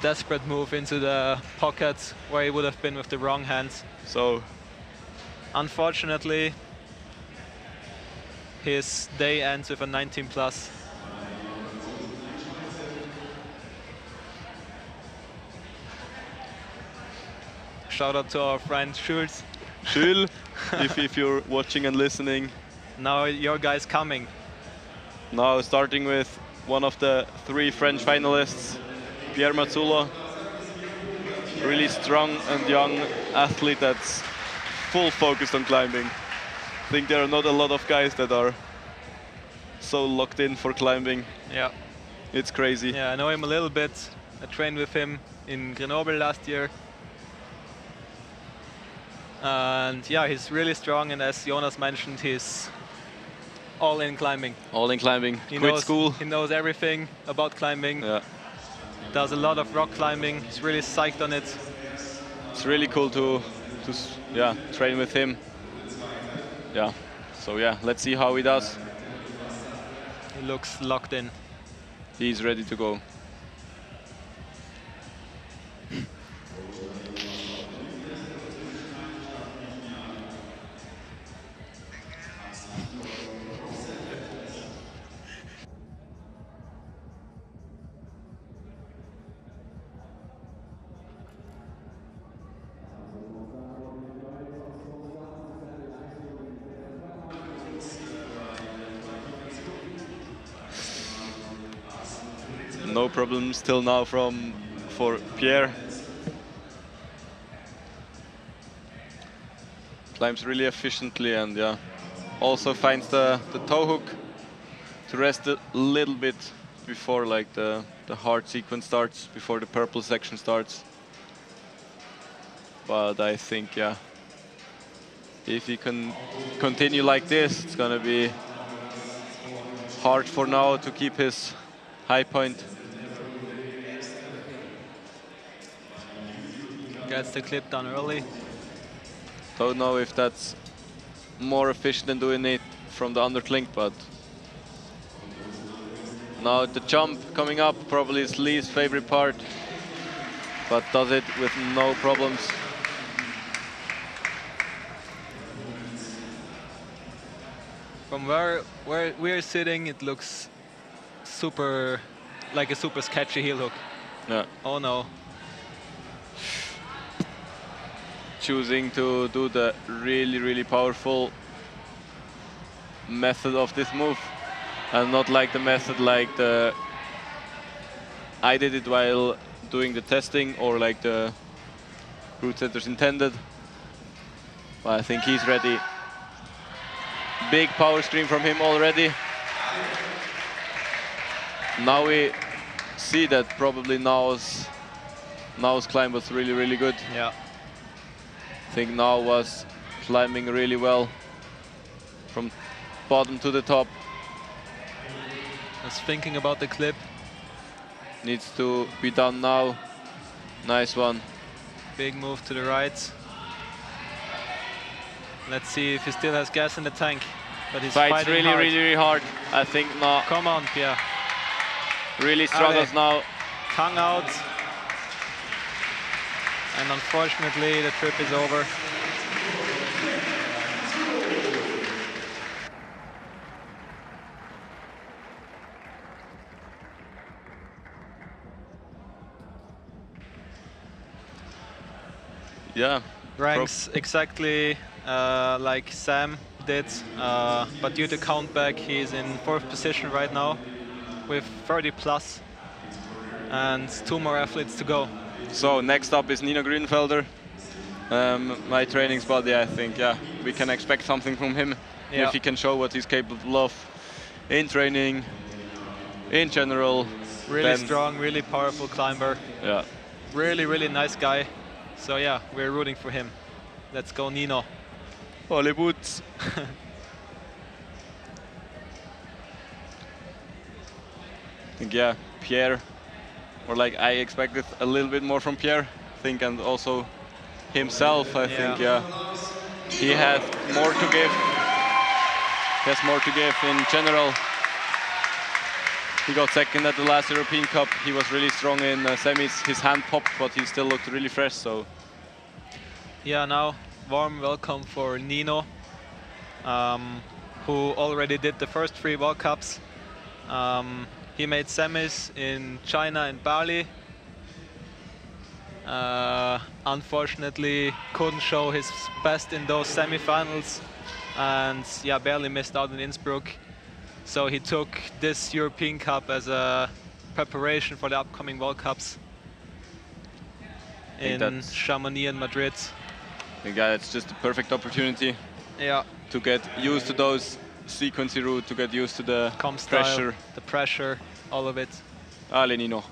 desperate move into the pocket where he would have been with the wrong hands. So Unfortunately, his day ends with a 19 plus. Shout out to our friend Schulz. Jules, if you're watching and listening. Now your guy's coming. Now starting with one of the 3 French finalists, Pierre Mazzulo. Really strong and young athlete that's full focused on climbing. I think there are not a lot of guys that are so locked in for climbing. Yeah. It's crazy. Yeah, I know him a little bit. I trained with him in Grenoble last year. And yeah, he's really strong, and as Jonas mentioned, he's all in climbing. All in climbing. He Quit knows, school. He knows everything about climbing. Yeah. Does a lot of rock climbing. He's really psyched on it. It's really cool to train with him. Yeah. So yeah, let's see how he does. He looks locked in. He's ready to go. No problems till now for Pierre. Climbs really efficiently and yeah, also finds the toe hook to rest a little bit before like the hard sequence starts, before the purple section starts. But I think yeah, if he can continue like this, it's gonna be hard for now to keep his high point. Gets the clip done early. Don't know if that's more efficient than doing it from the underclink, but now the jump coming up, probably his least favorite part, but does it with no problems. From where we're sitting, it looks like a super sketchy heel hook. Yeah. Oh no. Choosing to do the really powerful method of this move and not like the method like I did it while doing the testing or like the route setters intended. But I think he's ready. Big power stream from him already. Now we see that probably Nao's climb was really good. Yeah. I think Nao was climbing really well from bottom to the top. Was thinking about the clip. Needs to be done now. Nice one. Big move to the right. Let's see if he still has gas in the tank. But he's Fights fighting hard. really hard. I think Nao Come on, Pierre. really struggles now. Tongue out. And unfortunately, the trip is over. Yeah. Ranks exactly like Sam did, but due to countback, he's in 4th position right now with 30 plus and 2 more athletes to go. So next up is Nino Grünfelder, my training buddy. I think yeah, we can expect something from him if he can show what he's capable of in training, in general. Really strong, really powerful climber. Yeah. Really nice guy. So yeah, we're rooting for him. Let's go, Nino. Holy boots. I think yeah, Pierre, or like I expected a little bit more from Pierre, I think, and also himself. I think yeah, he has more to give. He has more to give in general. He got second at the last European Cup. He was really strong in semis. His hand popped, but he still looked really fresh. So yeah, now warm welcome for Nino, who already did the first 3 World Cups. He made semis in China and Bali. Unfortunately, couldn't show his best in those semifinals, and yeah, barely missed out in Innsbruck. So he took this European Cup as a preparation for the upcoming World Cups in Chamonix and Madrid. I think it's just a perfect opportunity. Yeah. To get used to those sequencing route, to get used to the pressure. The pressure, all of it. Allez, Nino.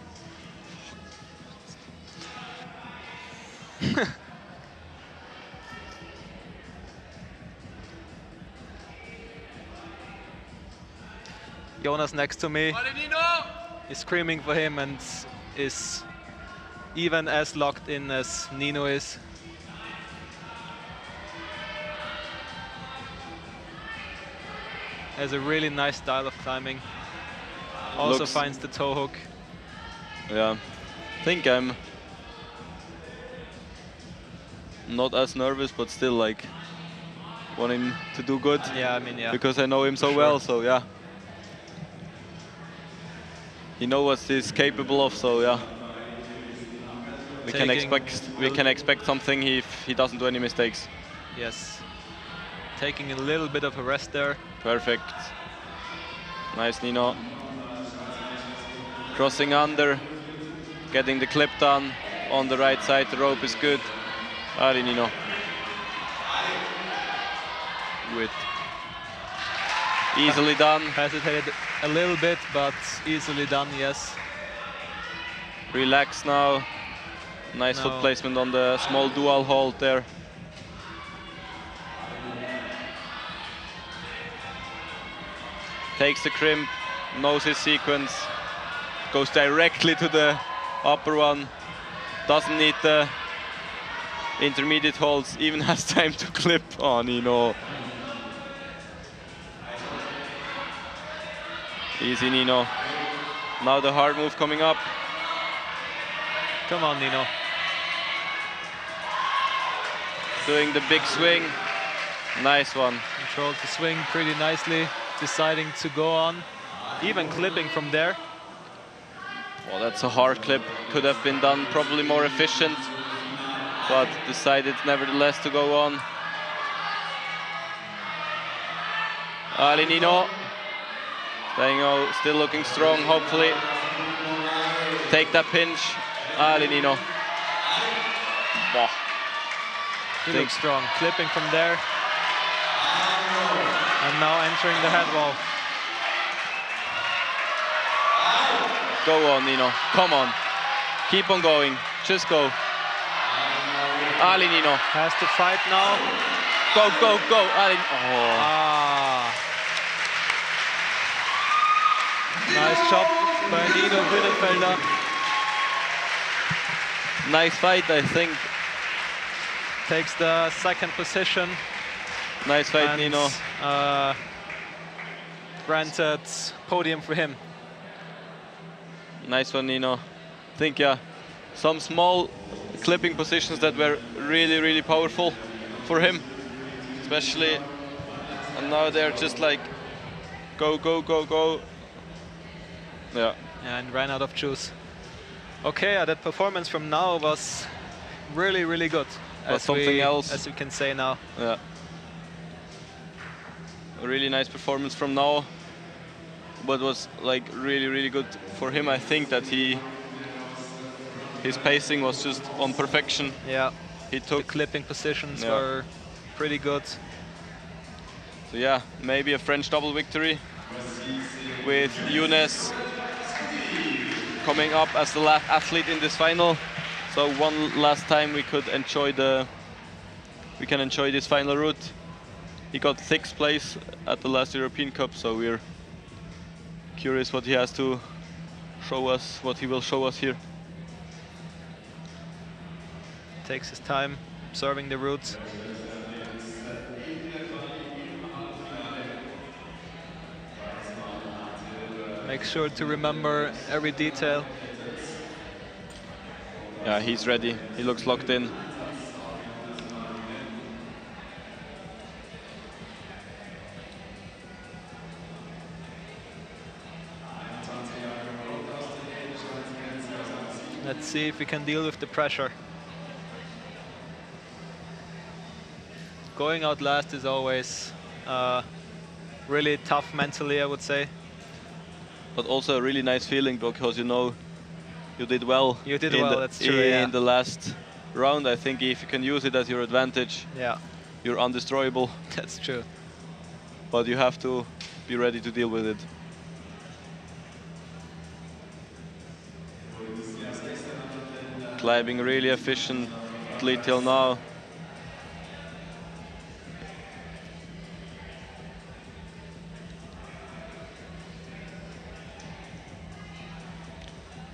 Jonas next to me is screaming for him and is even as locked in as Nino is. Has a really nice style of climbing. Also finds the toe hook. Yeah, I think I'm not as nervous, but still like want him to do good. Yeah, I mean, yeah. Because I know him so well, so yeah. He knows what he's capable of, so yeah. We can expect something if he doesn't do any mistakes. Yes. Taking a little bit of a rest there. Perfect. Nice, Nino. Crossing under, getting the clip done on the right side. The rope is good. Allez, Nino. With easily done. Hesitated a little bit, but easily done, yes. Relax now. Nice foot placement on the small dual hold there. Takes the crimp, knows his sequence, goes directly to the upper one. Doesn't need the intermediate holds, even has time to clip on, Nino. Easy, Nino. Now the hard move coming up. Come on, Nino. Doing the big swing. Nice one. Controlled the swing pretty nicely, deciding to go on, even clipping from there. Well, that's a hard clip. Could have been done probably more efficient, but decided nevertheless to go on. Ali Nino. Still looking strong, hopefully. Take that pinch. Ali Nino. Wow. He looks strong. Clipping from there. And now entering the head wall. Go on, Nino. Come on. Keep on going. Just go. Ali Nino. Has to fight now. Go, go, go. Ali. Oh. Nice job by Nino Binnenfelder. Nice fight, I think. Takes the second position. Nice fight, and, Nino. Granted podium for him. Nice one, Nino. I think, yeah, some small clipping positions that were really, really powerful for him, especially. And now they're just like, go, go, go, go. Yeah. And ran out of juice. Okay, that performance from now was really, really good. As something else, as you can say now. Yeah. A really nice performance from now, but was like really, really good for him. I think that his pacing was just on perfection. Yeah. He took the clipping positions were pretty good. So yeah, maybe a French double victory with Younes coming up as the last athlete in this final. So one last time we can enjoy this final route. He got 6th place at the last European Cup, so we're curious what he has to show us, what he will show us here. Takes his time, observing the routes. Make sure to remember every detail. Yeah, he's ready. He looks locked in. Let's see if we can deal with the pressure. Going out last is always really tough mentally, I would say. But also a really nice feeling because you know you did well. You did well, that's true, in the last round. I think if you can use it as your advantage, yeah, you're undestroyable. That's true. But you have to be ready to deal with it. Climbing really efficiently till now.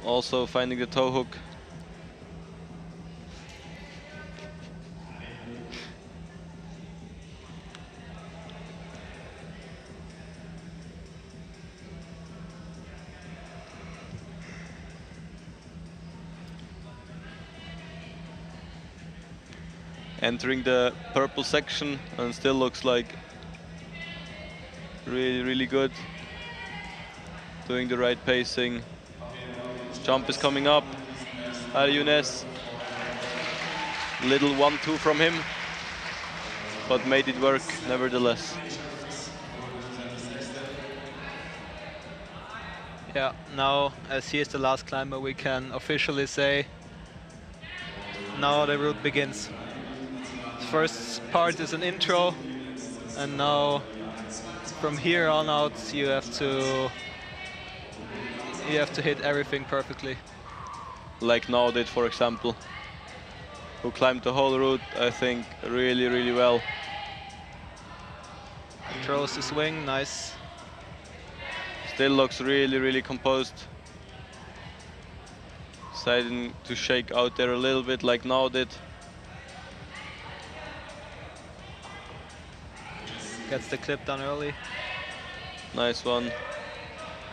Also finding the toe hook. Entering the purple section and still looks like really good. Doing the right pacing. Jump is coming up. Younes. Little 1-2 from him, but made it work nevertheless. Yeah, now as he is the last climber, we can officially say now the route begins. First part is an intro, and now from here on out you have to hit everything perfectly. Like now did, for example, who climbed the whole route, I think, really well. Throws the swing, nice. Still looks really composed. Deciding to shake out there a little bit like now did. Gets the clip done early. Nice one.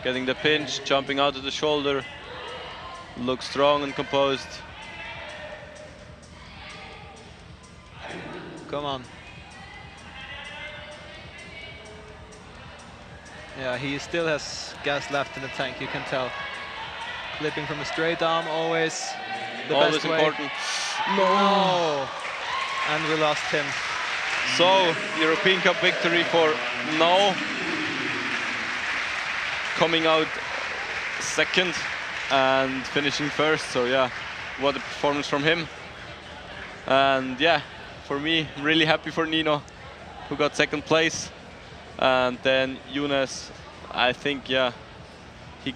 Getting the pinch, jumping out of the shoulder. Looks strong and composed. Come on. Yeah, he still has gas left in the tank, you can tell. Clipping from a straight arm, always the best way. Important. No! And we lost him. So, European Cup victory for now. Coming out second and finishing first, so yeah, what a performance from him. And yeah, for me, I'm really happy for Nino, who got second place. And then Younes, I think, yeah, he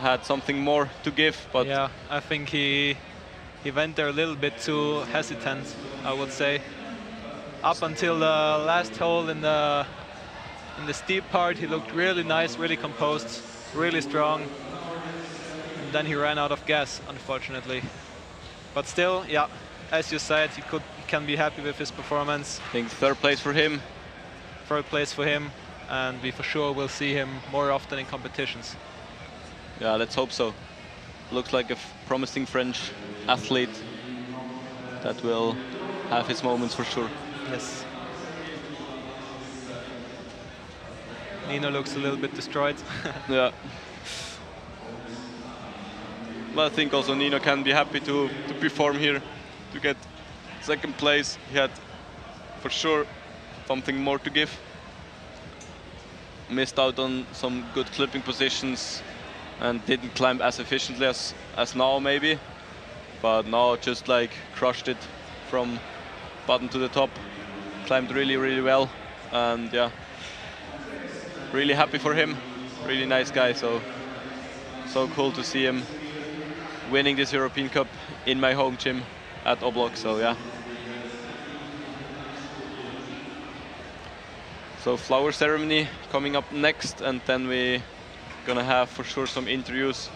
had something more to give, but yeah, I think he went there a little bit too hesitant, I would say. Up until the last hole in the steep part, he looked really nice, really composed, really strong. And then he ran out of gas, unfortunately. But still, yeah, as you said, he can be happy with his performance. I think third place for him. Third place for him, and we for sure will see him more often in competitions. Yeah, let's hope so. Looks like a promising French athlete that will have his moments for sure. Yes. Nino looks a little bit destroyed. Yeah. But I think also Nino can be happy to perform here, to get second place. He had for sure something more to give. Missed out on some good clipping positions and didn't climb as efficiently as now maybe. But now just like crushed it from bottom to the top. Climbed really well, and yeah, really happy for him. Really nice guy, so cool to see him winning this European Cup in my home gym at Oblok, so yeah. So flower ceremony coming up next, and then we gonna have for sure some interviews,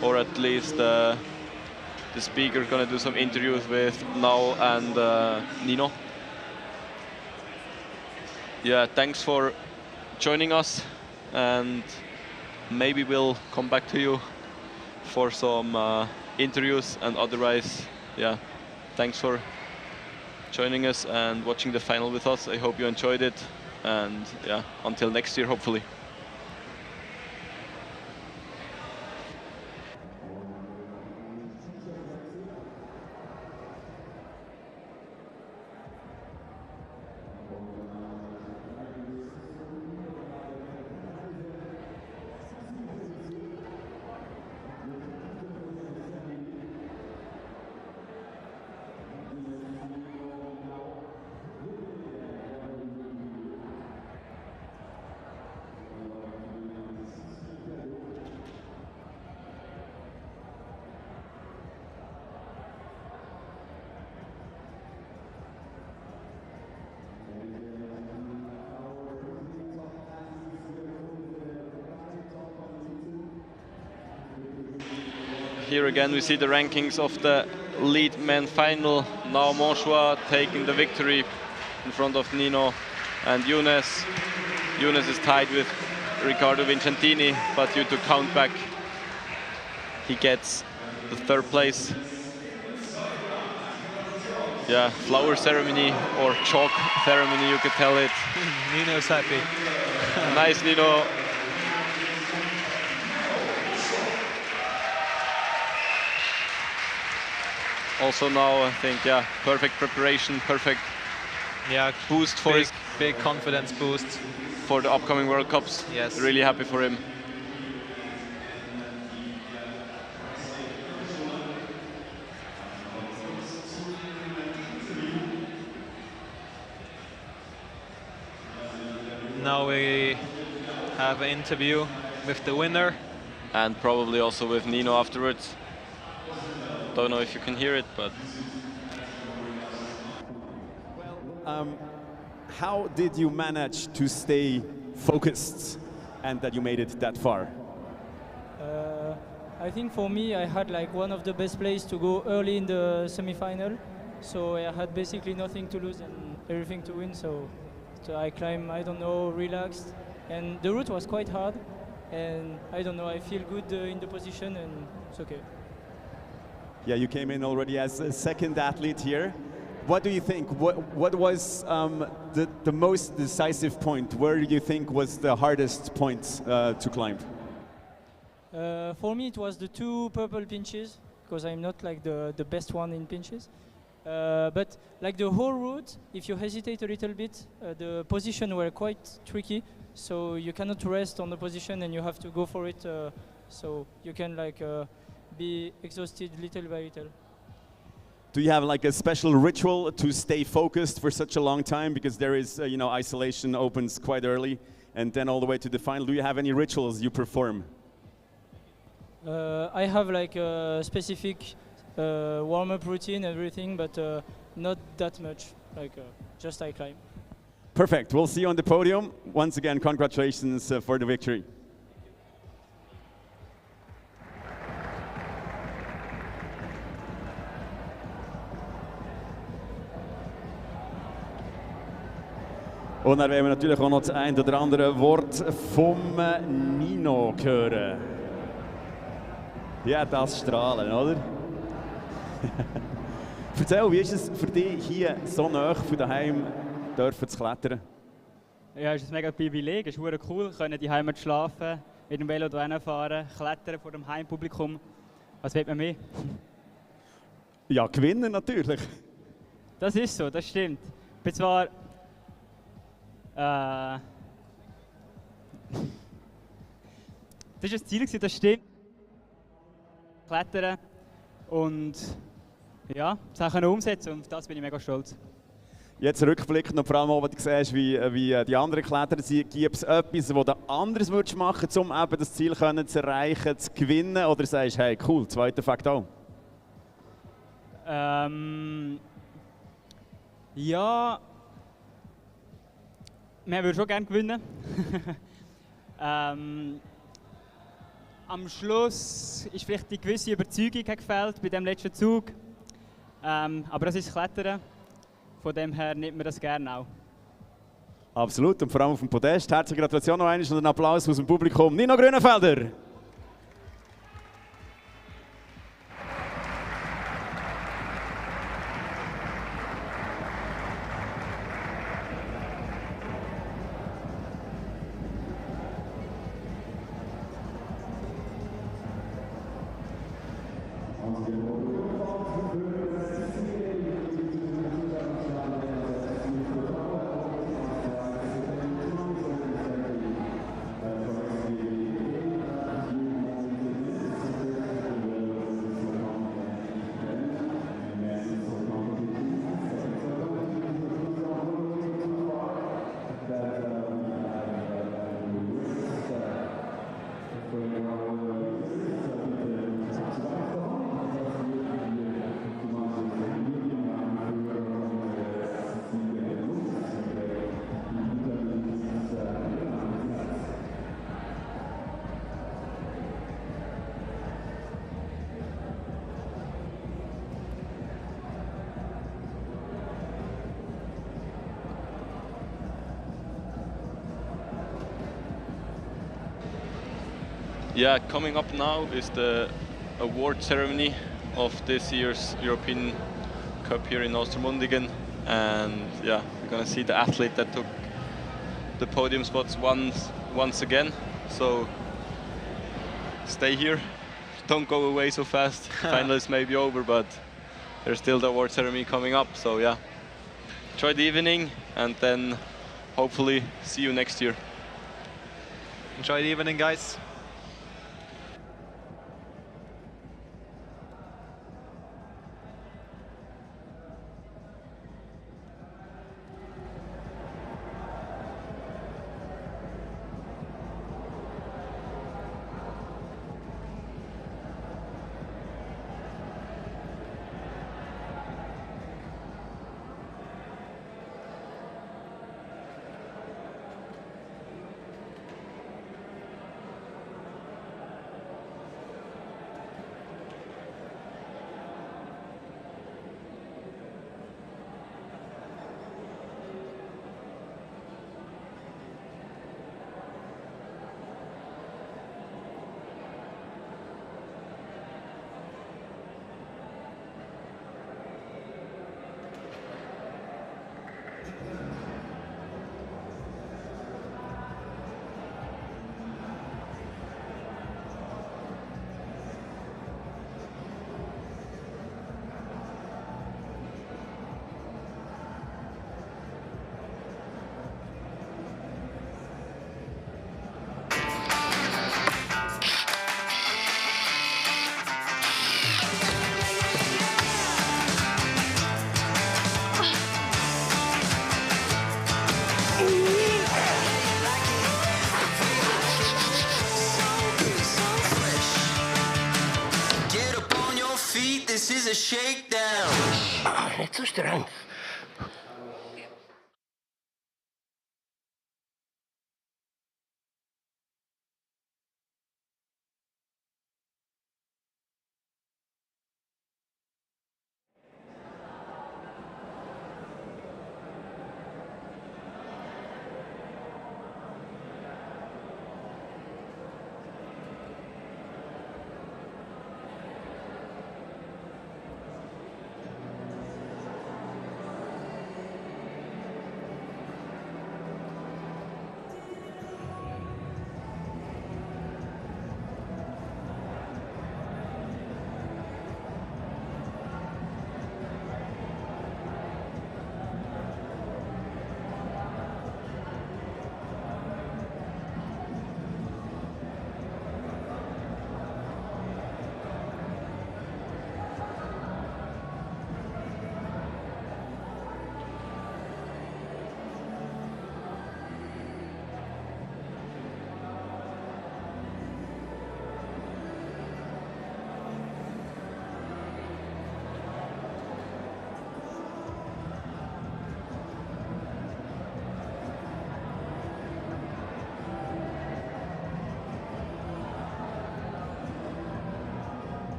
or at least the speaker gonna do some interviews with Nao and Nino. Yeah, thanks for joining us, and maybe we'll come back to you for some interviews, and otherwise, yeah, thanks for joining us and watching the final with us. I hope you enjoyed it, and yeah, until next year, hopefully. here again we see the rankings of the lead men final. Now Monchois taking the victory in front of Nino and Younes. Younes is tied with Riccardo Vincentini, but due to countback, he gets the third place. Yeah, flower ceremony or chalk ceremony, you could tell it. Nino's happy. Nice, Nino. Also now, I think, yeah, perfect preparation, perfect boost for his big confidence boost for the upcoming World Cups. Yes. Really happy for him. Now we have an interview with the winner. And probably also with Nino afterwards. Don't know if you can hear it, but... How did you manage to stay focused and that you made it that far? I think for me, I had like one of the best plays to go early in the semi-final. So I had basically nothing to lose and everything to win. So I climbed, I don't know, relaxed. And the route was quite hard. And I don't know, I feel good in the position and it's okay. Yeah, you came in already as a second athlete here. What do you think? What was the most decisive point? Where do you think was the hardest point to climb? For me, it was the two purple pinches, because I'm not like the best one in pinches. But like the whole route, if you hesitate a little bit, the position were quite tricky. So you cannot rest on the position and you have to go for it. So you can like be exhausted little by little. Do you have like a special ritual to stay focused for such a long time? Because there is, you know, isolation opens quite early and then all the way to the final. Do you have any rituals you perform? I have like a specific warm-up routine, everything, but not that much. Like just I climb. Perfect. We'll see you on the podium. Once again, congratulations for the victory. Und dann werden wir natürlich auch noch das ein oder andere Wort vom Nino hören. Ja, das Strahlen, oder? Erzähl, wie ist es für dich, hier so nahe von daheim dürfen zu klettern? Ja, es ist ein mega Privileg, es ist wirklich cool, können die Heimat schlafen, mit dem Velo hierhin fahren, klettern vor dem Heimpublikum. Was will man mehr? Ja, gewinnen natürlich. Das ist so, das stimmt. Ich bin zwar... das war das Ziel, das stimmt. Klettern und ja, das können umsetzen und auf das bin ich mega stolz. Jetzt rückblickend noch vor allem, wo du siehst, wie die anderen Kletterer sind, gibt es etwas, was du anders würdest machen, um eben das Ziel zu erreichen, zu gewinnen? Oder sagst du, hey, cool, zweiter Fakt auch? Ja, wir würden schon gerne gewinnen. Am Schluss ist vielleicht die gewisse Überzeugung gefehlt bei dem letzten Zug. Aber das ist Klettern. Von dem her nimmt man das gerne auch. Absolut, und vor allem auf dem Podest. Herzliche Gratulation noch einmal und einen Applaus aus dem Publikum. Nino Grünenfelder! Yeah, coming up now is the award ceremony of this year's European Cup here in Ostermundigen, and yeah, we're gonna see the athlete that took the podium spots once again. So stay here, don't go away so fast. Finals may be over, but there's still the award ceremony coming up. So yeah, enjoy the evening, and then hopefully see you next year. Enjoy the evening, guys. This is a shakedown. Nicht so streng.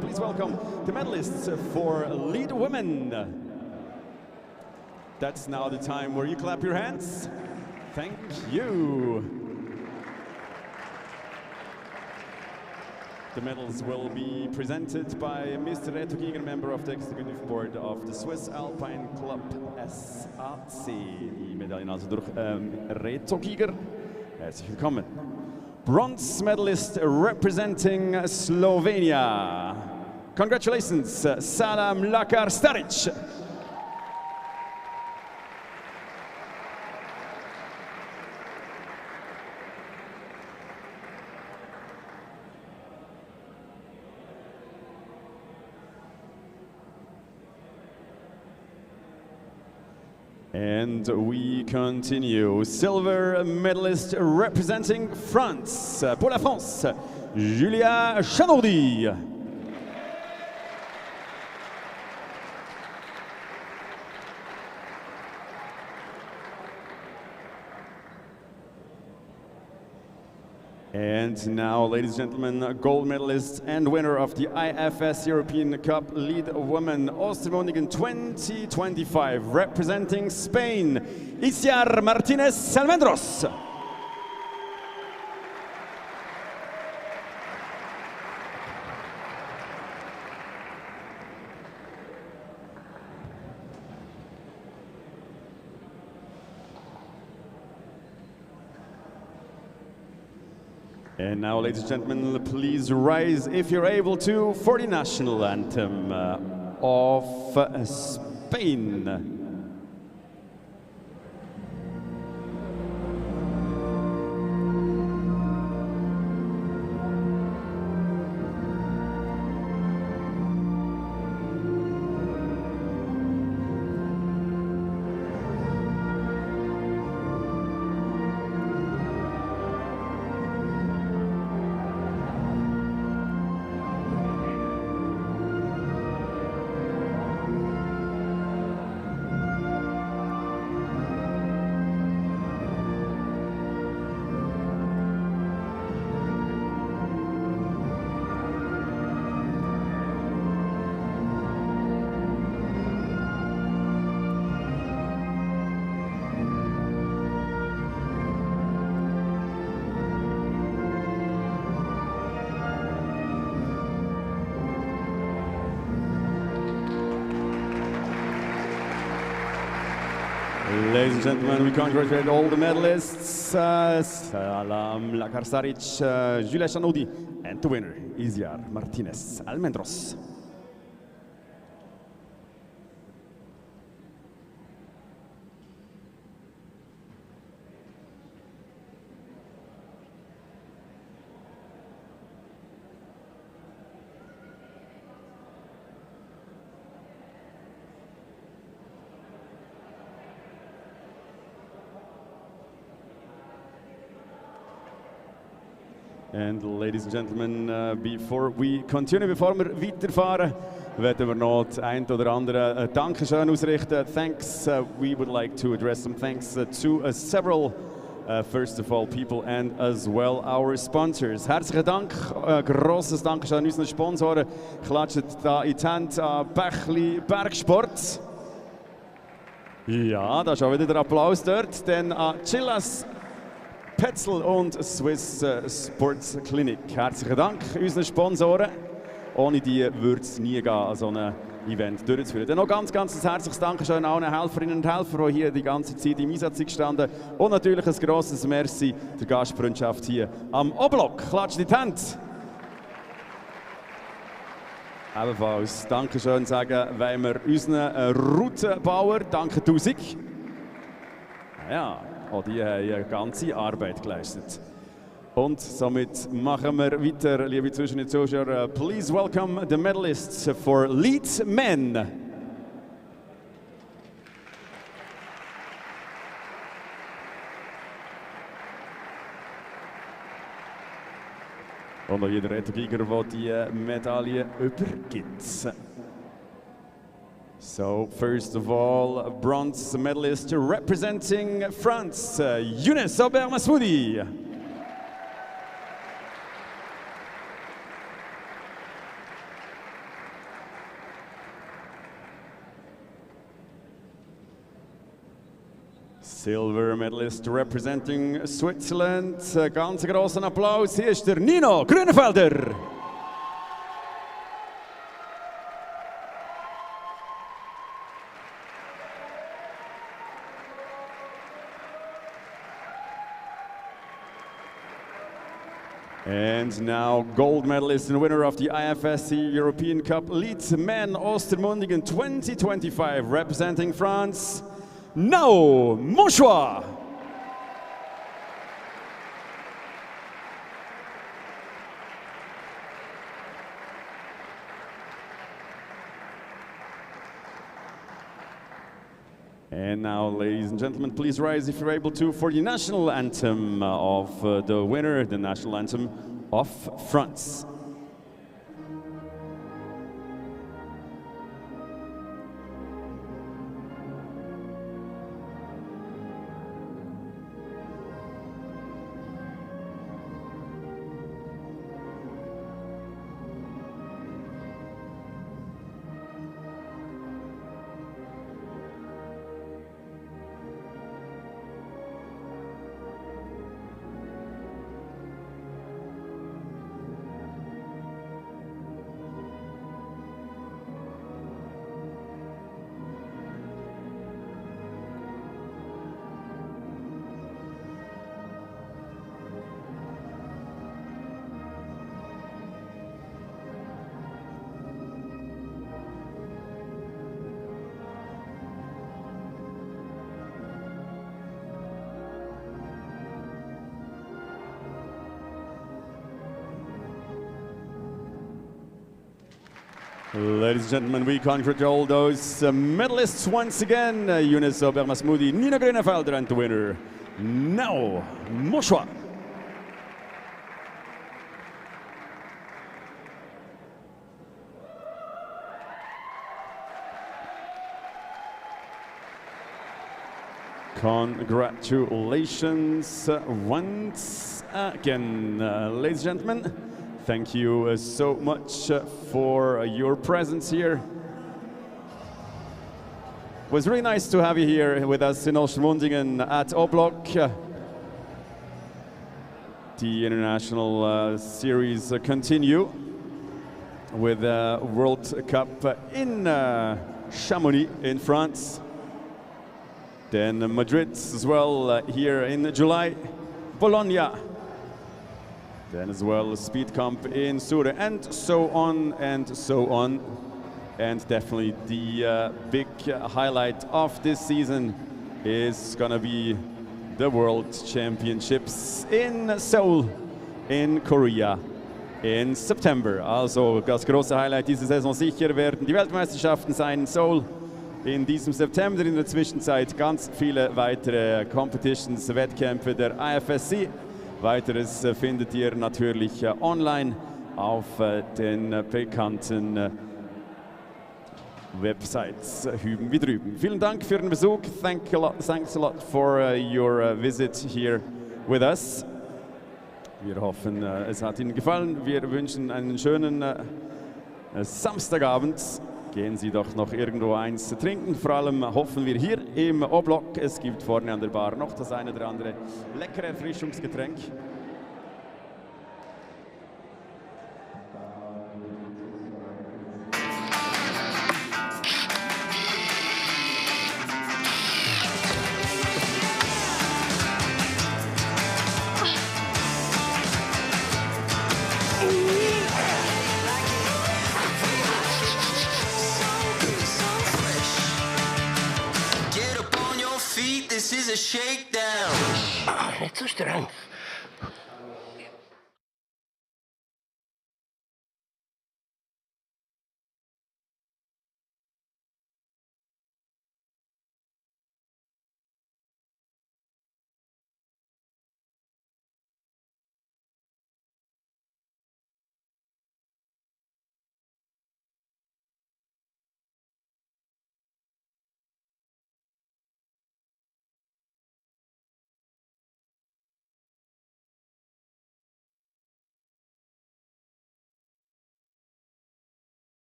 Please welcome the medalists for lead women. That's now the time where you clap your hands. Thank you. The medals will be presented by Mr. Reto Giger, member of the executive board of the Swiss Alpine Club SAC. Die Medaillen also durch Reto Giger. Herzlich willkommen. Bronze medalist representing Slovenia. Congratulations, Salam Lakar Staric. And we continue. Silver medalist representing France. Pour la France, Julia Chanourdi. And now, ladies and gentlemen, gold medalist and winner of the IFS European Cup Lead Women Ostermundigen 2025, representing Spain, Isiar Martinez Almendros. And now, ladies and gentlemen, please rise if you're able to for the national anthem of Spain. Ladies and gentlemen, we congratulate all the medalists. Salam Lakarsaric, Julia Chanourdi, and the winner, Isiar Martinez Almendros. And ladies and gentlemen, before we continue, bevor wir weiterfahren, werden wir noch das ein oder andere Dankeschön ausrichten. Thanks, we would like to address some thanks to several, first of all, people and as well our sponsors. Herzlichen Dank, grosses Dankeschön an unseren Sponsoren. Klatscht da in die Hände an Bächli Bergsport. Ja, da ist auch wieder der Applaus dort. Dann an Chillas Petzl und Swiss Sports Clinic. Herzlichen Dank unseren Sponsoren. Ohne die würde es nie gehen, so ein Event durchzuführen. Dann noch ganz ein herzliches Dankeschön allen Helferinnen und Helfern, die hier die ganze Zeit im Einsatz sind gestanden. Und natürlich ein grosses Merci der Gastfreundschaft hier am O-Block. Klatscht in die Hände. Ebenfalls Dankeschön sagen wollen wir unseren Routenbauer. Danke 1000. Ja. Auch die haben eine ganze Arbeit geleistet. Und somit machen wir weiter, liebe Zuschauerinnen und Zuschauer. Please welcome the medalists for Lead Men. Und auch jeder Rätegeiger, der die Medaille übergibt. So, first of all, bronze medalist representing France, Younes Obermasmoudi. Silver medalist representing Switzerland. Ganz großen Applaus. Hier ist der Nino Grünefelder. And now gold medalist and winner of the IFSC European Cup Lead Men Ostermundigen 2025, representing France, Nao Monchois. And now, ladies and gentlemen, please rise if you're able to for the national anthem of the winner, the national anthem of France. Ladies and gentlemen, we congratulate all those medalists once again. Younes Ostermundigen, Nina Grünefelder, and the winner, now Moshwa. Congratulations once again, ladies and gentlemen. Thank you so much for your presence here. It was really nice to have you here with us in Ostermundigen at Oblok. The international series continue with the World Cup in Chamonix in France. Then Madrid as well here in July. Bologna. Then as well, Speed Camp in Sure, and so on and so on. And definitely the big highlight of this season is gonna be the World Championships in Seoul in Korea in September. Also das große Highlight dieser Saison sicher werden die Weltmeisterschaften sein in Seoul in diesem September. In der Zwischenzeit ganz viele weitere Competitions, Wettkämpfe der IFSC. Weiteres findet ihr natürlich online auf den bekannten Websites hüben wie drüben. Vielen Dank für den Besuch. Thanks a lot for your visit here with us. Wir hoffen, es hat Ihnen gefallen. Wir wünschen einen schönen Samstagabend. Gehen Sie doch noch irgendwo eins trinken. Vor allem hoffen wir hier im Oblok. Es gibt vorne an der Bar noch das eine oder andere leckere Erfrischungsgetränk. This is a shakedown. Nicht so streng.